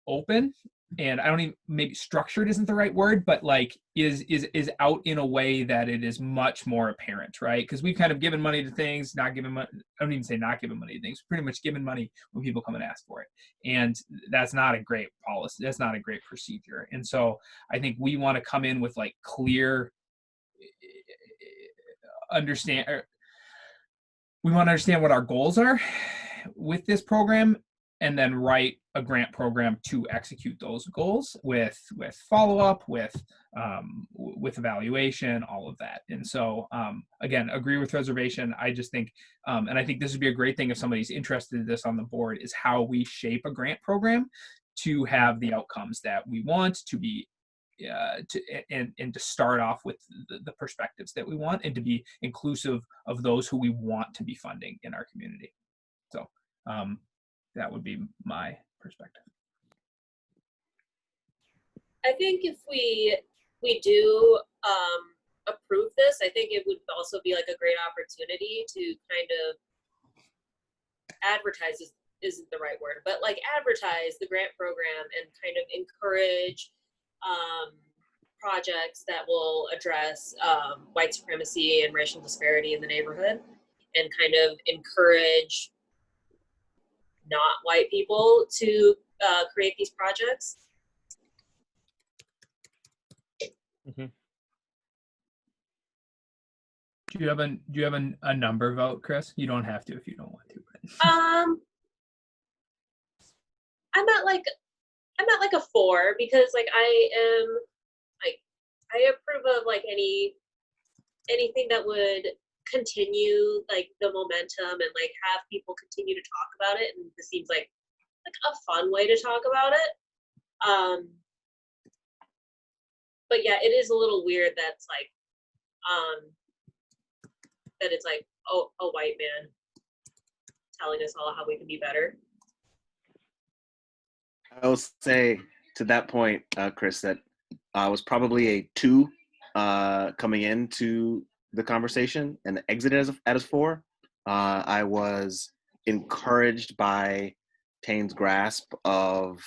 open, and I don't even, maybe structured isn't the right word, but like is out in a way that it is much more apparent, right? Because we've kind of given money to things, not given money. I don't even say not given money to things. Pretty much given money when people come and ask for it, and that's not a great policy. That's not a great procedure. And so I think we want to come in with like clear understand. We want to understand what our goals are with this program, and then write a grant program to execute those goals with follow-up, with evaluation, all of that. And so again, agree with reservation. I just think, and I think this would be a great thing if somebody's interested in this on the board, is how we shape a grant program to have the outcomes that we want to be, and to start off with the perspectives that we want, and to be inclusive of those who we want to be funding in our community. So that would be my perspective. I think if we do approve this, I think it would also be like a great opportunity to kind of advertise, isn't the right word, but like advertise the grant program and kind of encourage projects that will address white supremacy and racial disparity in the neighborhood, and kind of encourage not white people to create these projects. Mm-hmm. Do you have a number vote, Chris? You don't have to if you don't want to. But. I'm at like a 4, because like I approve of like anything that would continue like the momentum and like have people continue to talk about it, and this seems like a fun way to talk about it. But yeah, it is a little weird that's like that it's like, oh, a white man telling us all how we can be better. I will say to that point, Chris, that I was probably a 2 coming into the conversation and exited as 4. I was encouraged by Tane's grasp of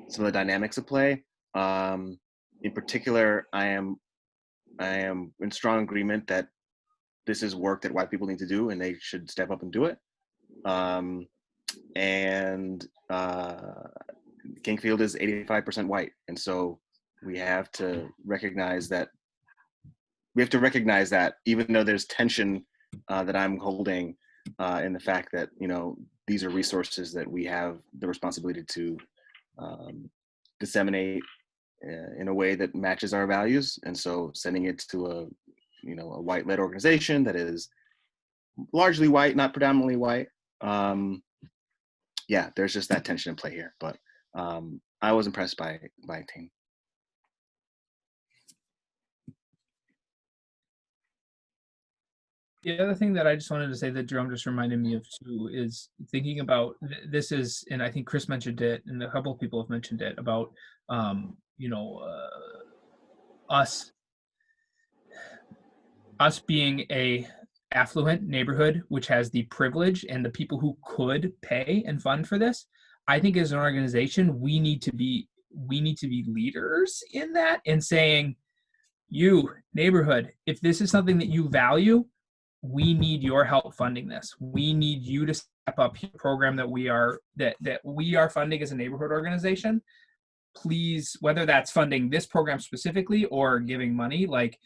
some of the dynamics at play. In particular, I am in strong agreement that this is work that white people need to do, and they should step up and do it. And Kingfield is 85% white, and so we have to recognize that. We have to recognize that, even though there's tension that I'm holding in the fact that, you know, these are resources that we have the responsibility to disseminate in a way that matches our values. And so sending it to a, you know, a white-led organization that is largely white, not predominantly white. Yeah, there's just that tension in play here. But I was impressed by Tane. The other thing that I just wanted to say that Jerome just reminded me of too is thinking about this is, and I think Chris mentioned it, and a couple of people have mentioned it about, you know, us being a affluent neighborhood which has the privilege and the people who could pay and fund for this. I think as an organization we need to be leaders in that and saying, you neighborhood, if this is something that you value, we need your help funding this. We need you to step up your program that we are funding as a neighborhood organization. Please, whether that's funding this program specifically or giving money, like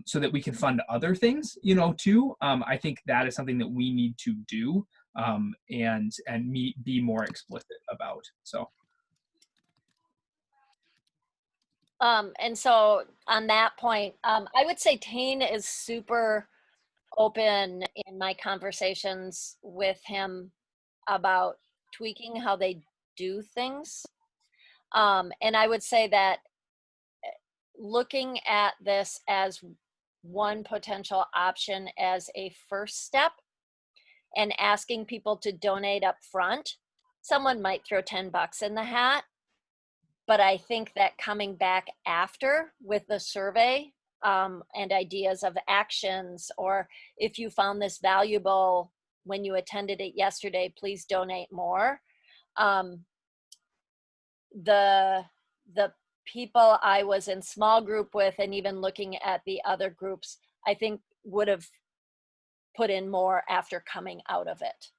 so that we can fund other things, you know, too. I think that is something that we need to do and be more explicit about. So. And so on that point, I would say Tane is super open in my conversations with him about tweaking how they do things. And I would say that looking at this as one potential option as a first step and asking people to donate up front, someone might throw $10 in the hat. But I think that coming back after with the survey and ideas of actions, or if you found this valuable when you attended it yesterday, please donate more. The people I was in small group with, and even looking at the other groups, I think would have put in more after coming out of it.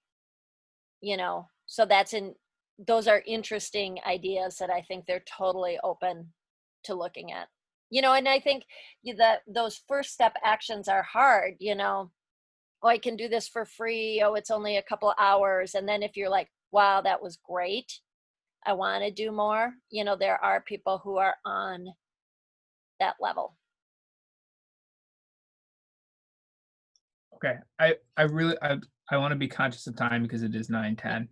You know, so those are interesting ideas that I think they're totally open to looking at. You know, and I think that those first step actions are hard, you know. Oh, I can do this for free. Oh, it's only a couple hours. And then if you're like, wow, that was great, I want to do more. You know, there are people who are on that level. Okay, I really want to be conscious of time because it is 9:10.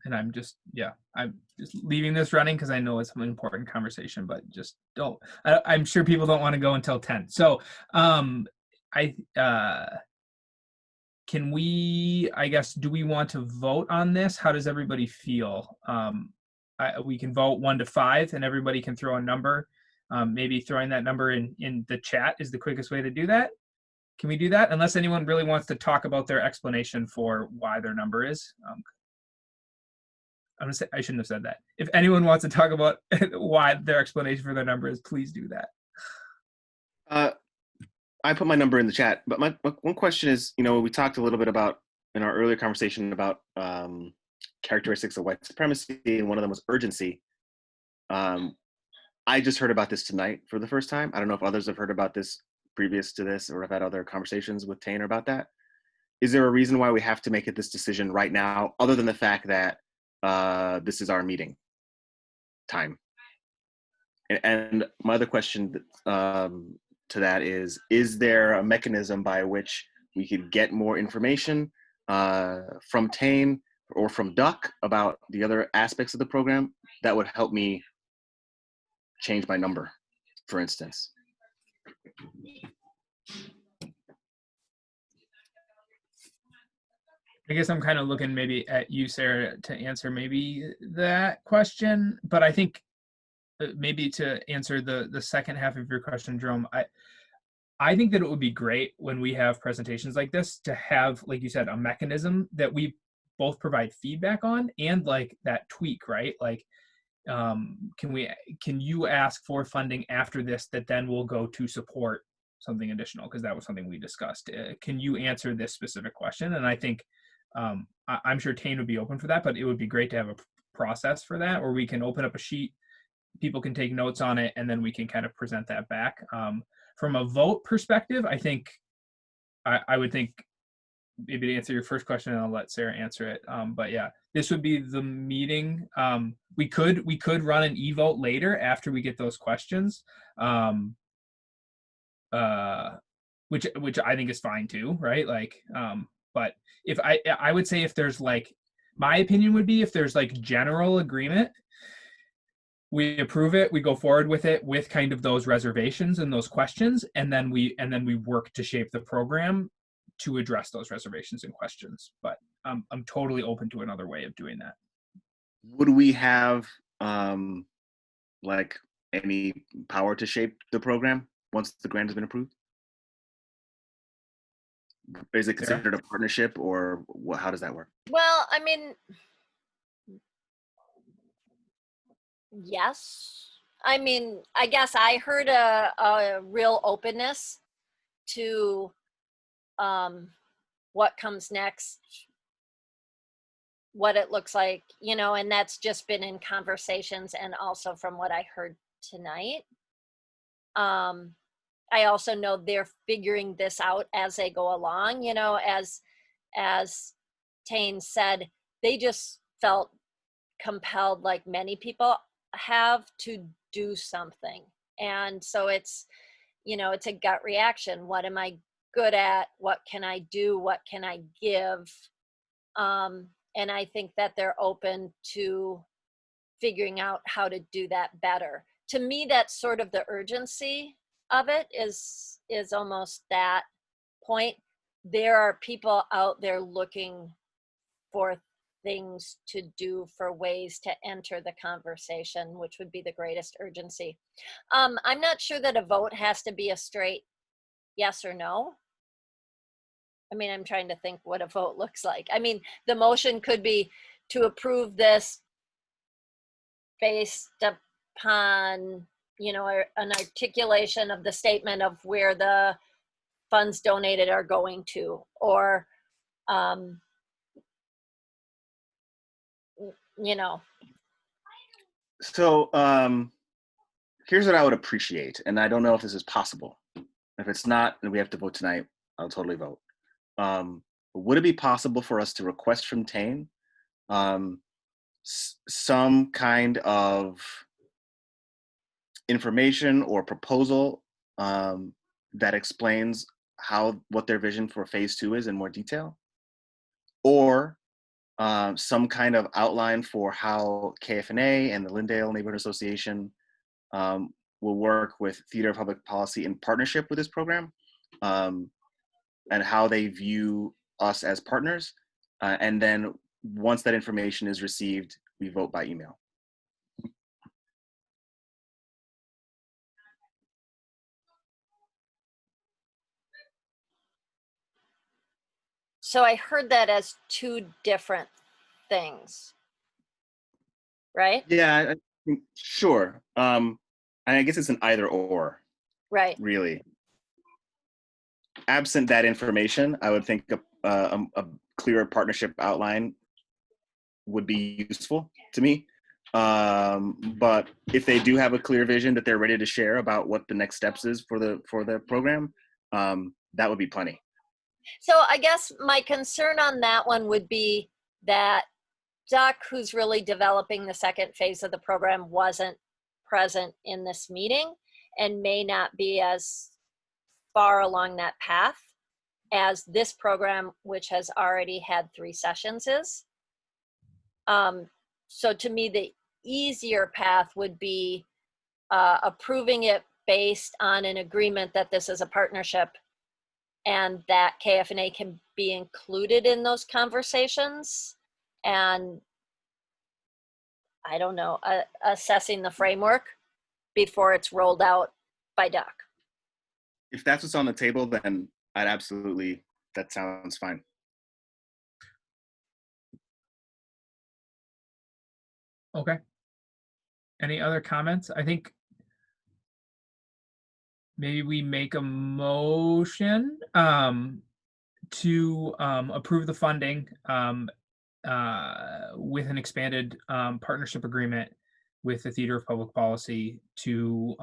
And I'm just leaving this running because I know it's an important conversation, but just I'm sure people don't want to go until 10. So can we, I guess, do we want to vote on this? How does everybody feel? We can vote 1 to 5 and everybody can throw a number. Maybe throwing that number in the chat is the quickest way to do that. Can we do that? Unless anyone really wants to talk about their explanation for why their number is. I'm gonna say, I shouldn't have said that. If anyone wants to talk about why their explanation for their number is, please do that. I put my number in the chat, but my one question is, you know, we talked a little bit about in our earlier conversation about characteristics of white supremacy, and one of them was urgency. I just heard about this tonight for the first time. I don't know if others have heard about this previous to this or have had other conversations with Tane about that. Is there a reason why we have to make this decision right now, other than the fact that this is our meeting time? And my other question to that is there a mechanism by which we could get more information from Tane or from Duck about the other aspects of the program that would help me change my number, for instance? I guess I'm kind of looking maybe at you, Sarah, to answer maybe that question, but I think maybe to answer the second half of your question, Jerome, I think that it would be great when we have presentations like this to have, like you said, a mechanism that we both provide feedback on and like that tweak, right? Like, can you ask for funding after this that then will go to support something additional? Because that was something we discussed. Can you answer this specific question? And I think I'm sure Tane would be open for that, but it would be great to have a process for that, or we can open up a sheet, people can take notes on it, and then we can kind of present that back. From a vote perspective, I think I would think, maybe to answer your first question, and I'll let Sarah answer it. But yeah, this would be the meeting. We could run an e-vote later after we get those questions, which I think is fine too, right? Like, but if I would say, if there's like, my opinion would be, if there's like general agreement, we approve it, we go forward with it with kind of those reservations and those questions, and then we work to shape the program to address those reservations and questions. But I'm totally open to another way of doing that. Would we have like any power to shape the program once the grant has been approved? Is it considered a partnership, or how does that work? Well, I mean, yes. I mean, I guess I heard a real openness to what comes next, what it looks like, you know, and that's just been in conversations and also from what I heard tonight. I also know they're figuring this out as they go along, you know, as Tane said, they just felt compelled, like many people have, to do something. And so it's, you know, it's a gut reaction. What am I good at? What can I do? What can I give? And I think that they're open to figuring out how to do that better. To me, that's sort of the urgency of it, is almost that point. There are people out there looking for things to do, for ways to enter the conversation, which would be the greatest urgency. I'm not sure that a vote has to be a straight yes or no. I mean, I'm trying to think what a vote looks like. I mean, the motion could be to approve this based upon, you know, an articulation of the statement of where the funds donated are going to, or, you know. So here's what I would appreciate, and I don't know if this is possible. If it's not, and we have to vote tonight, I'll totally vote. Would it be possible for us to request from Tane some kind of information or proposal that explains what their vision for phase 2 is in more detail, or some kind of outline for how KFNA and the Lindale Neighborhood Association will work with Theater of Public Policy in partnership with this program, and how they view us as partners. And then once that information is received, we vote by email. So I heard that as two different things, right? Yeah, I think, sure. I guess it's an either or. Right. Really. Absent that information, I would think a clearer partnership outline would be useful to me. But if they do have a clear vision that they're ready to share about what the next steps is for the program, that would be plenty. So I guess my concern on that one would be that Duck, who's really developing the second phase of the program, wasn't present in this meeting and may not be as far along that path as this program, which has already had 3 sessions, is. So to me, the easier path would be approving it based on an agreement that this is a partnership and that KFNA can be included in those conversations, and I don't know, assessing the framework before it's rolled out by Duck. If that's what's on the table, then I'd absolutely, that sounds fine. Okay. Any other comments? I think maybe we make a motion to approve the funding with an expanded partnership agreement with the Theater of Public Policy to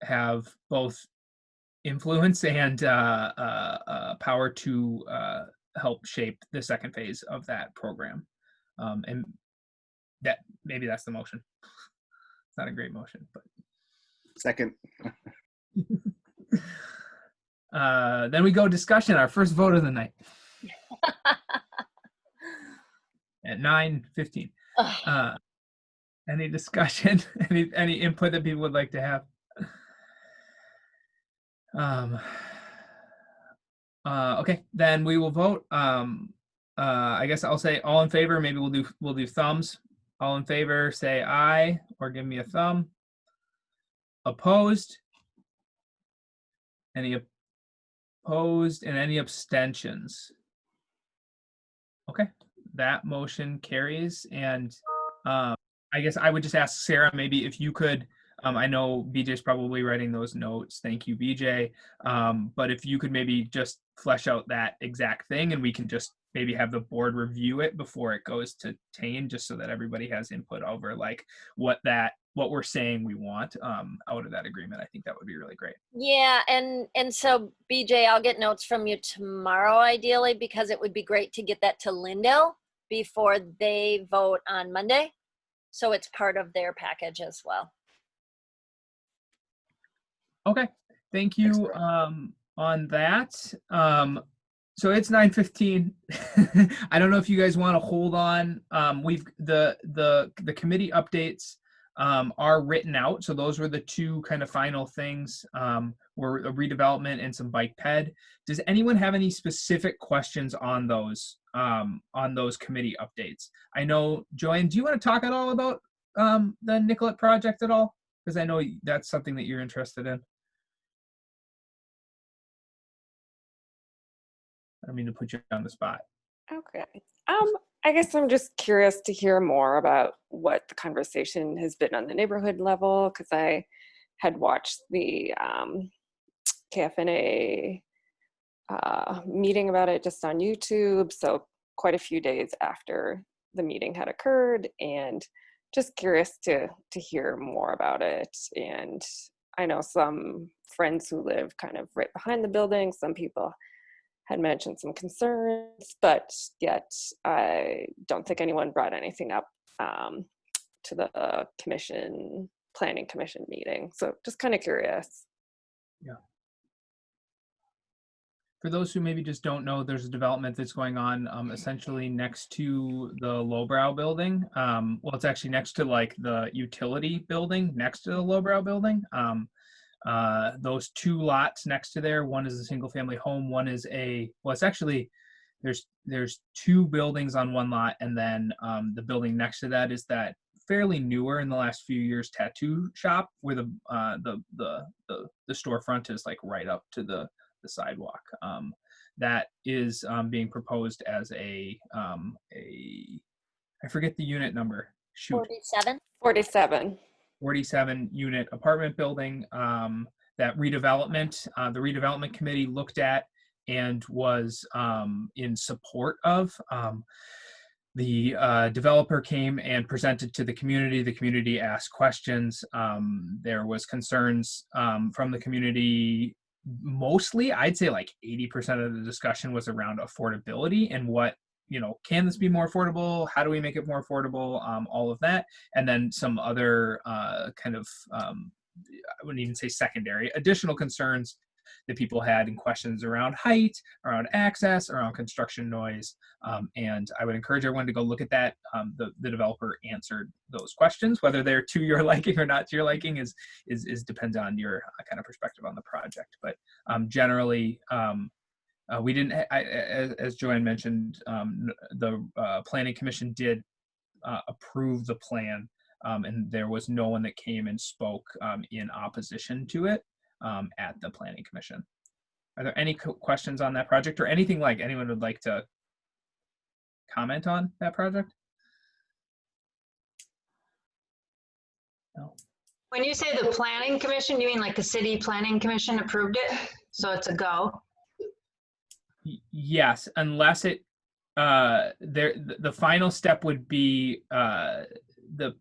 have both influence and power to help shape the second phase of that program. And that maybe that's the motion. It's not a great motion, but Second. then we go discussion, our first vote of the night at 9:15. Any discussion? Any input that people would like to have? Okay, then we will vote. I guess I'll say all in favor. Maybe we'll do thumbs. All in favor, say aye or give me a thumb. Opposed? Any opposed and any abstentions? Okay, that motion carries. And I guess I would just ask Sarah, maybe if you could, I know BJ's probably writing those notes. Thank you, BJ. But if you could maybe just flesh out that exact thing and we can just maybe have the board review it before it goes to Tane, just so that everybody has input over like what we're saying we want out of that agreement. I think that would be really great. Yeah, and so BJ, I'll get notes from you tomorrow ideally, because it would be great to get that to Lindell before they vote on Monday. So it's part of their package as well. Okay, thank you on that. So it's 9:15. I don't know if you guys want to hold on. We've the committee updates are written out. So those were the two kind of final things, were a redevelopment and some bike ped. Does anyone have any specific questions on those committee updates? I know, Joanne, do you want to talk at all about the Nicollet project at all? Because I know that's something that you're interested in. I don't mean to put you on the spot. Okay. I guess I'm just curious to hear more about what the conversation has been on the neighborhood level, because I had watched the KFNA meeting about it just on YouTube, so quite a few days after the meeting had occurred, and just curious to hear more about it. And I know some friends who live kind of right behind the building, some people had mentioned some concerns, but yet I don't think anyone brought anything up to the planning commission meeting. So just kind of curious. Yeah. For those who maybe just don't know, there's a development that's going on essentially next to the lowbrow building. Well, it's actually next to like the utility building next to the lowbrow building. Those two lots next to there, one is a single family home, one is it's actually, there's two buildings on one lot, and then the building next to that is that fairly newer in the last few years tattoo shop where the storefront is like right up to the sidewalk. That is being proposed as I forget the unit number. Shoot. 47 unit apartment building that redevelopment, the redevelopment committee looked at and was in support of. The developer came and presented to the community. The community asked questions. There was concerns from the community. Mostly, I'd say like 80% of the discussion was around affordability and what, can this be more affordable? How do we make it more affordable? All of that. And then some other kind of, I wouldn't even say secondary, additional concerns that people had and questions around height, around access, around construction noise. And I would encourage everyone to go look at that. The developer answered those questions. Whether they're to your liking or not to your liking is depends on your kind of perspective on the project. But generally, we didn't, as Joanne mentioned, the Planning Commission did approve the plan, and there was no one that came and spoke in opposition to it at the Planning Commission. Are there any questions on that project or anything like anyone would like to comment on that project? No. When you say the Planning Commission, you mean like the City Planning Commission approved it? So it's a go? Yes, unless it the final step would be the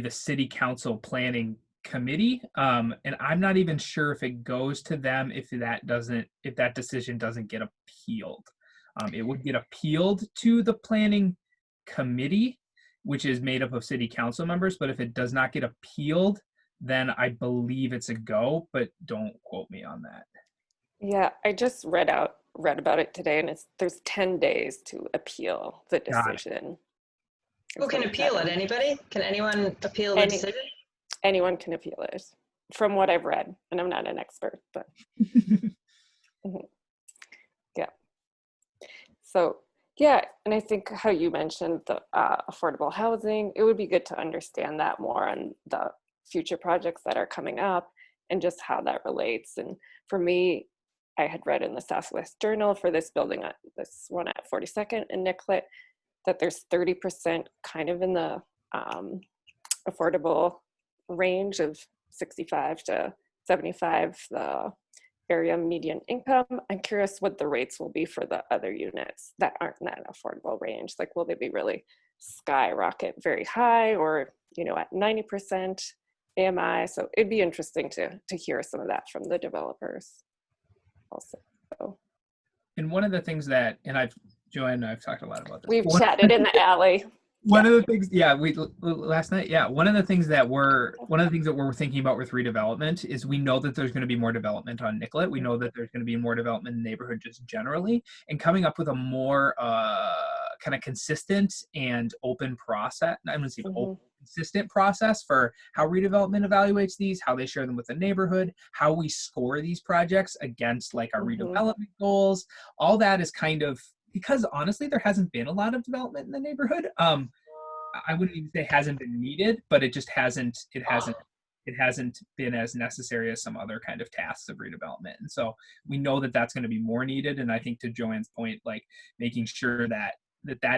city council planning committee, and I'm not even sure if it goes to them if that decision doesn't get appealed. It would get appealed to the planning committee, which is made up of city council members, but if it does not get appealed, then I believe it's a go, but don't quote me on that. Yeah, I just read about it today, and there's 10 days to appeal the decision. Who can appeal it? Anybody? Can anyone appeal the decision? Anyone can appeal it, from what I've read, and I'm not an expert, but yeah. So yeah, and I think how you mentioned the affordable housing, it would be good to understand that more on the future projects that are coming up and just how that relates. And for me, I had read in the Southwest Journal for this building, this one at 42nd and Nicollet, that there's 30% kind of in the affordable range of 65 to 75, the area median income. I'm curious what the rates will be for the other units that aren't in that affordable range. Like, will they be really skyrocket very high, or, you know, at 90% AMI? So it'd be interesting to hear some of that from the developers also. So. And one of the things that, and Joanne and I've talked a lot about this. We've chatted in the alley. One of the things, last night, one of the things that we're thinking about with redevelopment is we know that there's going to be more development on Nicollet. We know that there's going to be more development in the neighborhood just generally, and coming up with a more kind of consistent and open process. I'm going to say open, consistent process for how redevelopment evaluates these, how they share them with the neighborhood, how we score these projects against like our redevelopment goals. All that is kind of, because honestly, there hasn't been a lot of development in the neighborhood. I wouldn't even say hasn't been needed, but it just hasn't been as necessary as some other kind of tasks of redevelopment. And so we know that that's going to be more needed. And I think to Joanne's point, like making sure that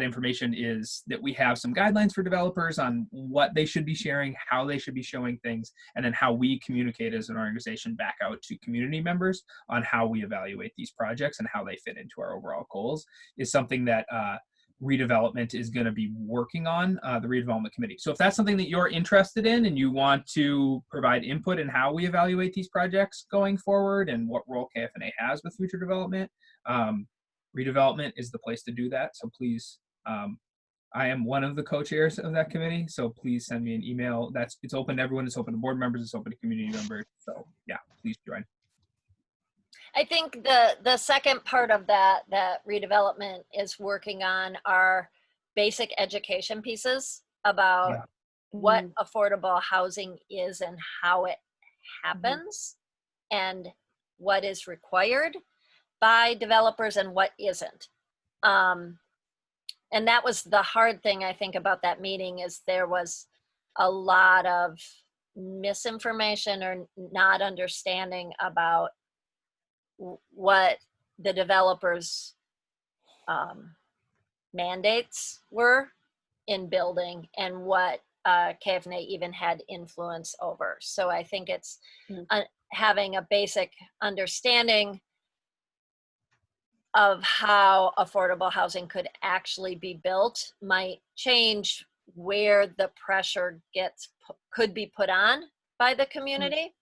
information is, that we have some guidelines for developers on what they should be sharing, how they should be showing things, and then how we communicate as an organization back out to community members on how we evaluate these projects and how they fit into our overall goals is something that redevelopment is going to be working on, the redevelopment committee. So if that's something that you're interested in and you want to provide input in how we evaluate these projects going forward and what role KFNA has with future development, redevelopment is the place to do that. So please, I am one of the co-chairs of that committee. So please send me an email. It's open to everyone. It's open to board members. It's open to community members. So yeah, please join. I think the second part of that redevelopment is working on our basic education pieces about what affordable housing is and how it happens and what is required by developers and what isn't. And that was the hard thing, I think, about that meeting, is there was a lot of misinformation or not understanding about what the developers' mandates were in building and what KFNA even had influence over. So I think it's having a basic understanding of how affordable housing could actually be built might change where the pressure could be put on by the community,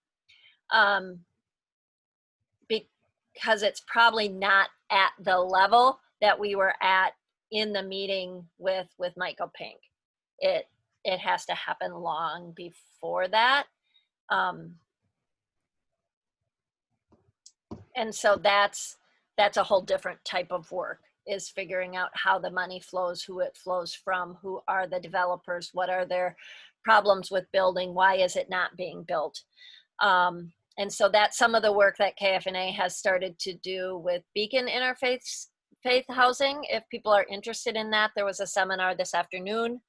because it's probably not at the level that we were at in the meeting with Michael Pink. It has to happen long before that. And so that's a whole different type of work, is figuring out how the money flows, who it flows from, who are the developers, what are their problems with building, why is it not being built. And so that's some of the work that KFNA has started to do with Beacon Interfaith Housing. If people are interested in that, there was a seminar this afternoon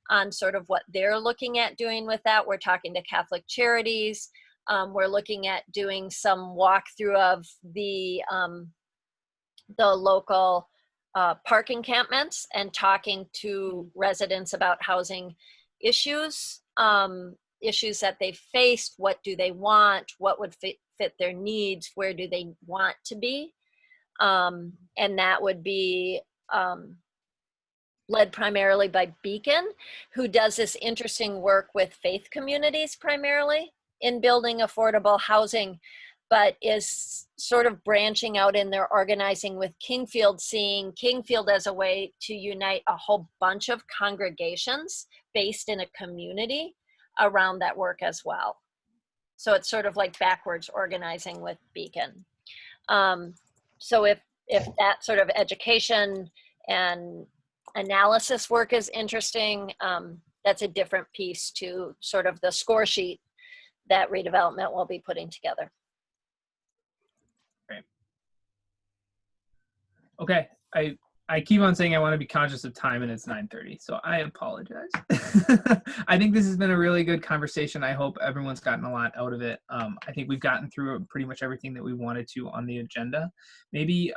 on sort of what they're looking at doing with that. We're talking to Catholic Charities. We're looking at doing some walkthrough of the local park encampments and talking to residents about housing issues, issues that they faced, what do they want, what would fit their needs, where do they want to be. And that would be led primarily by Beacon, who does this interesting work with faith communities primarily in building affordable housing, but is sort of branching out in their organizing with Kingfield, seeing Kingfield as a way to unite a whole bunch of congregations based in a community around that work as well. So it's sort of like backwards organizing with Beacon. So if that sort of education and analysis work is interesting, that's a different piece to sort of the score sheet that redevelopment will be putting together. Great. Okay, I keep on saying I want to be conscious of time, and it's 9:30, so I apologize. I think this has been a really good conversation. I hope everyone's gotten a lot out of it. I think we've gotten through pretty much everything that we wanted to on the agenda. Maybe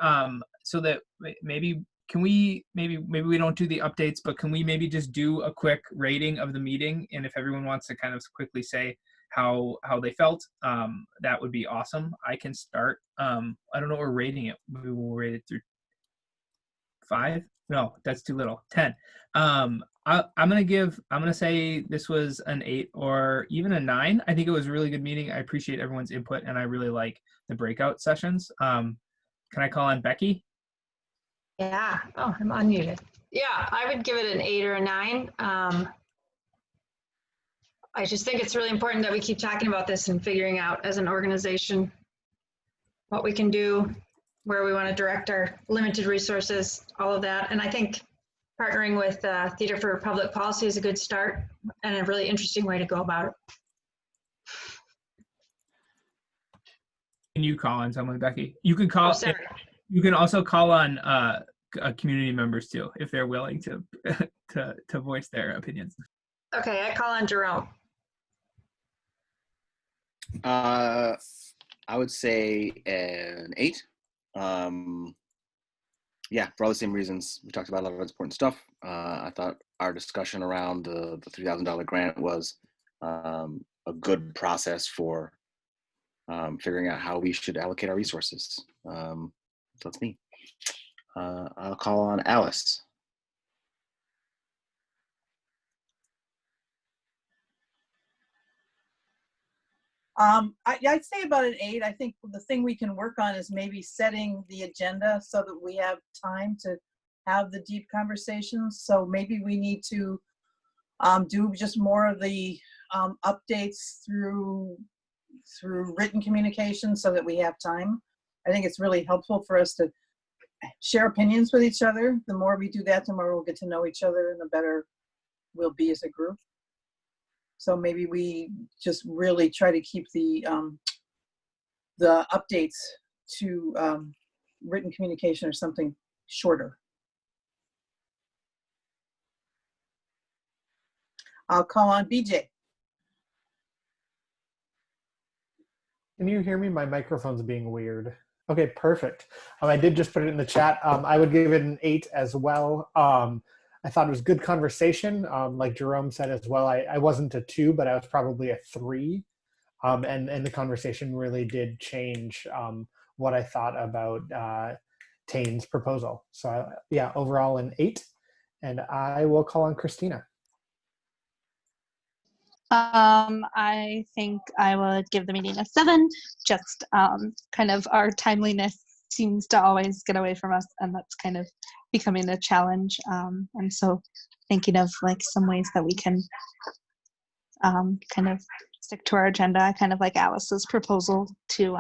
so that maybe can we maybe we don't do the updates, but can we maybe just do a quick rating of the meeting? And if everyone wants to kind of quickly say how they felt, that would be awesome. I can start. I don't know what we're rating it. Maybe we'll rate it through 5. No, that's too little. 10. I'm gonna say this was an 8 or even a 9. I think it was a really good meeting. I appreciate everyone's input, and I really like the breakout sessions. Can I call on Becky? Yeah. Oh, I'm unmuted. Yeah, I would give it an 8 or a 9. I just think it's really important that we keep talking about this and figuring out as an organization what we can do, where we want to direct our limited resources, all of that. And I think partnering with Theater for Public Policy is a good start and a really interesting way to go about it. Can you call on someone, Becky? You can call. Oh, sorry. You can also call on community members too, if they're willing to to voice their opinions. Okay, I call on Jerome. I would say an 8. Yeah, for all the same reasons. We talked about a lot of important stuff. I thought our discussion around the $3,000 grant was a good process for figuring out how we should allocate our resources. So that's me. I'll call on Alice. I'd say about an 8. I think the thing we can work on is maybe setting the agenda so that we have time to have the deep conversations. So maybe we need to do just more of the updates through written communication so that we have time. I think it's really helpful for us to share opinions with each other. The more we do that, the more we'll get to know each other and the better we'll be as a group. So maybe we just really try to keep the updates to written communication or something shorter. I'll call on BJ. Can you hear me? My microphone's being weird. Okay, perfect. I did just put it in the chat. I would give it an 8 as well. I thought it was good conversation. Like Jerome said as well, I wasn't a 2, but I was probably a 3. And the conversation really did change what I thought about Tane's proposal. So yeah, overall an 8. And I will call on Christina. I think I would give the meeting a 7. Just kind of our timeliness seems to always get away from us, and that's kind of becoming a challenge. And so thinking of like some ways that we can kind of stick to our agenda. I kind of like Alice's proposal to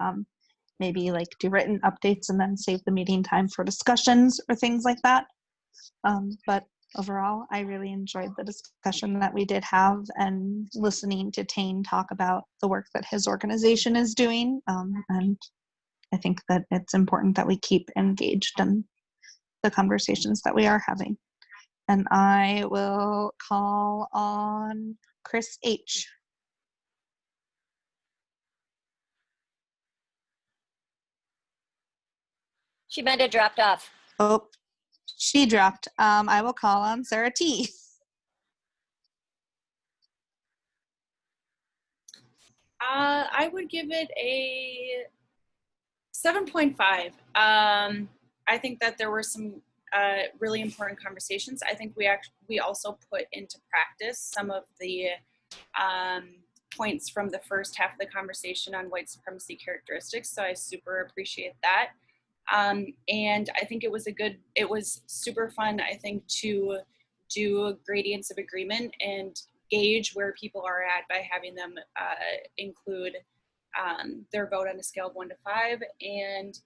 maybe like do written updates and then save the meeting time for discussions or things like that. But overall, I really enjoyed the discussion that we did have and listening to Tane talk about the work that his organization is doing. And I think that it's important that we keep engaged in the conversations that we are having. And I will call on Chris H. She might have dropped off. Oh, she dropped. I will call on Sarah T. I would give it a 7.5. I think that there were some really important conversations. I think we also put into practice some of the points from the first half of the conversation on white supremacy characteristics. So I super appreciate that. And I think it was super fun, I think, to do gradients of agreement and gauge where people are at by having them include their vote on a scale of 1 to 5. And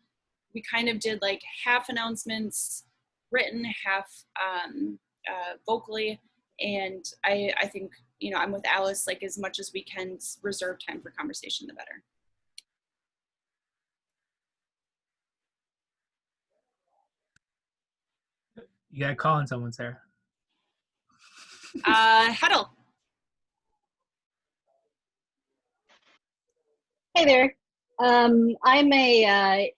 we kind of did like half announcements written, half vocally. And I think, you know, I'm with Alice, like as much as we can reserve time for conversation, the better. You got to call on someone, Sarah. Huddle. Hey there. I'm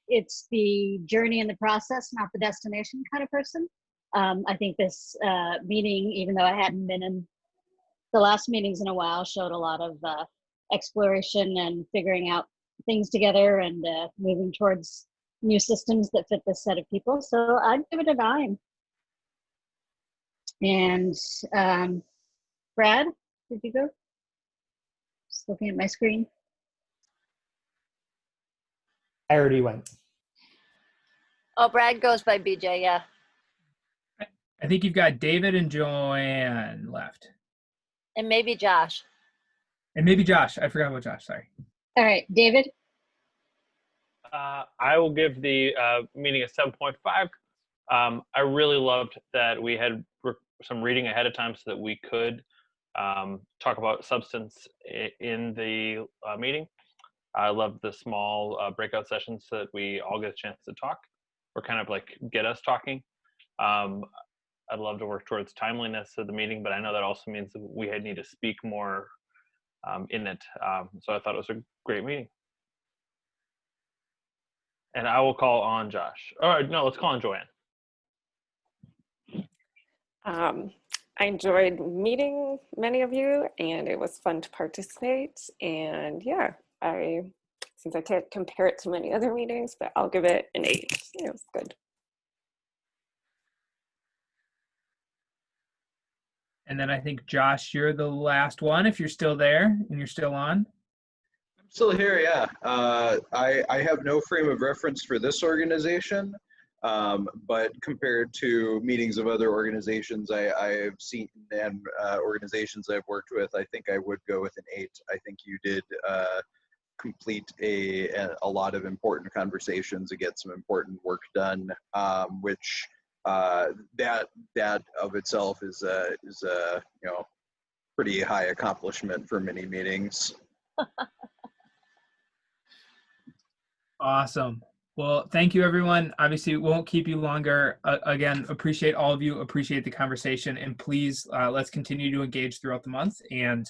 it's the journey and the process, not the destination kind of person. I think this meeting, even though I hadn't been in the last meetings in a while, showed a lot of exploration and figuring out things together and moving towards new systems that fit this set of people. So I'd give it a 9. And Brad, did you go? Just looking at my screen. I already went. Oh, Brad goes by BJ, yeah. I think you've got David and Joanne left. And maybe Josh. And maybe Josh. I forgot about Josh, sorry. All right, David? I will give the meeting a 7.5. I really loved that we had some reading ahead of time so that we could talk about substance in the meeting. I love the small breakout sessions so that we all get a chance to talk or kind of like get us talking. I'd love to work towards timeliness of the meeting, but I know that also means that we need to speak more in it. So I thought it was a great meeting. And I will call on Josh. Or no, let's call on Joanne. I enjoyed meeting many of you, and it was fun to participate. And yeah, since I can't compare it to many other meetings, but I'll give it an 8. It was good. And then I think, Josh, you're the last one, if you're still there and you're still on. I'm still here, yeah. I have no frame of reference for this organization, but compared to meetings of other organizations I've seen and organizations I've worked with, I think I would go with an 8. I think you did complete a lot of important conversations and get some important work done, which that of itself is a pretty high accomplishment for many meetings. Awesome. Well, thank you, everyone. Obviously, we won't keep you longer. Again, appreciate all of you, appreciate the conversation, and please let's continue to engage throughout the month. And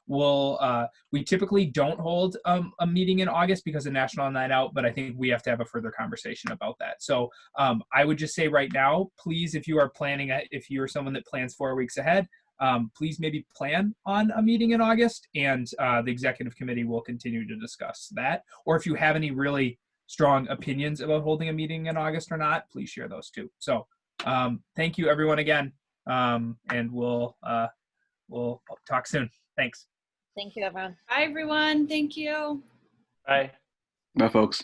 we typically don't hold a meeting in August because of National Night Out, but I think we have to have a further conversation about that. So I would just say right now, please, if you are planning, if you're someone that plans 4 weeks ahead, please maybe plan on a meeting in August, and the executive committee will continue to discuss that. Or if you have any really strong opinions about holding a meeting in August or not, please share those too. So thank you, everyone, again, and we'll talk soon. Thanks. Thank you, everyone. Bye, everyone. Thank you. Bye. Bye, folks.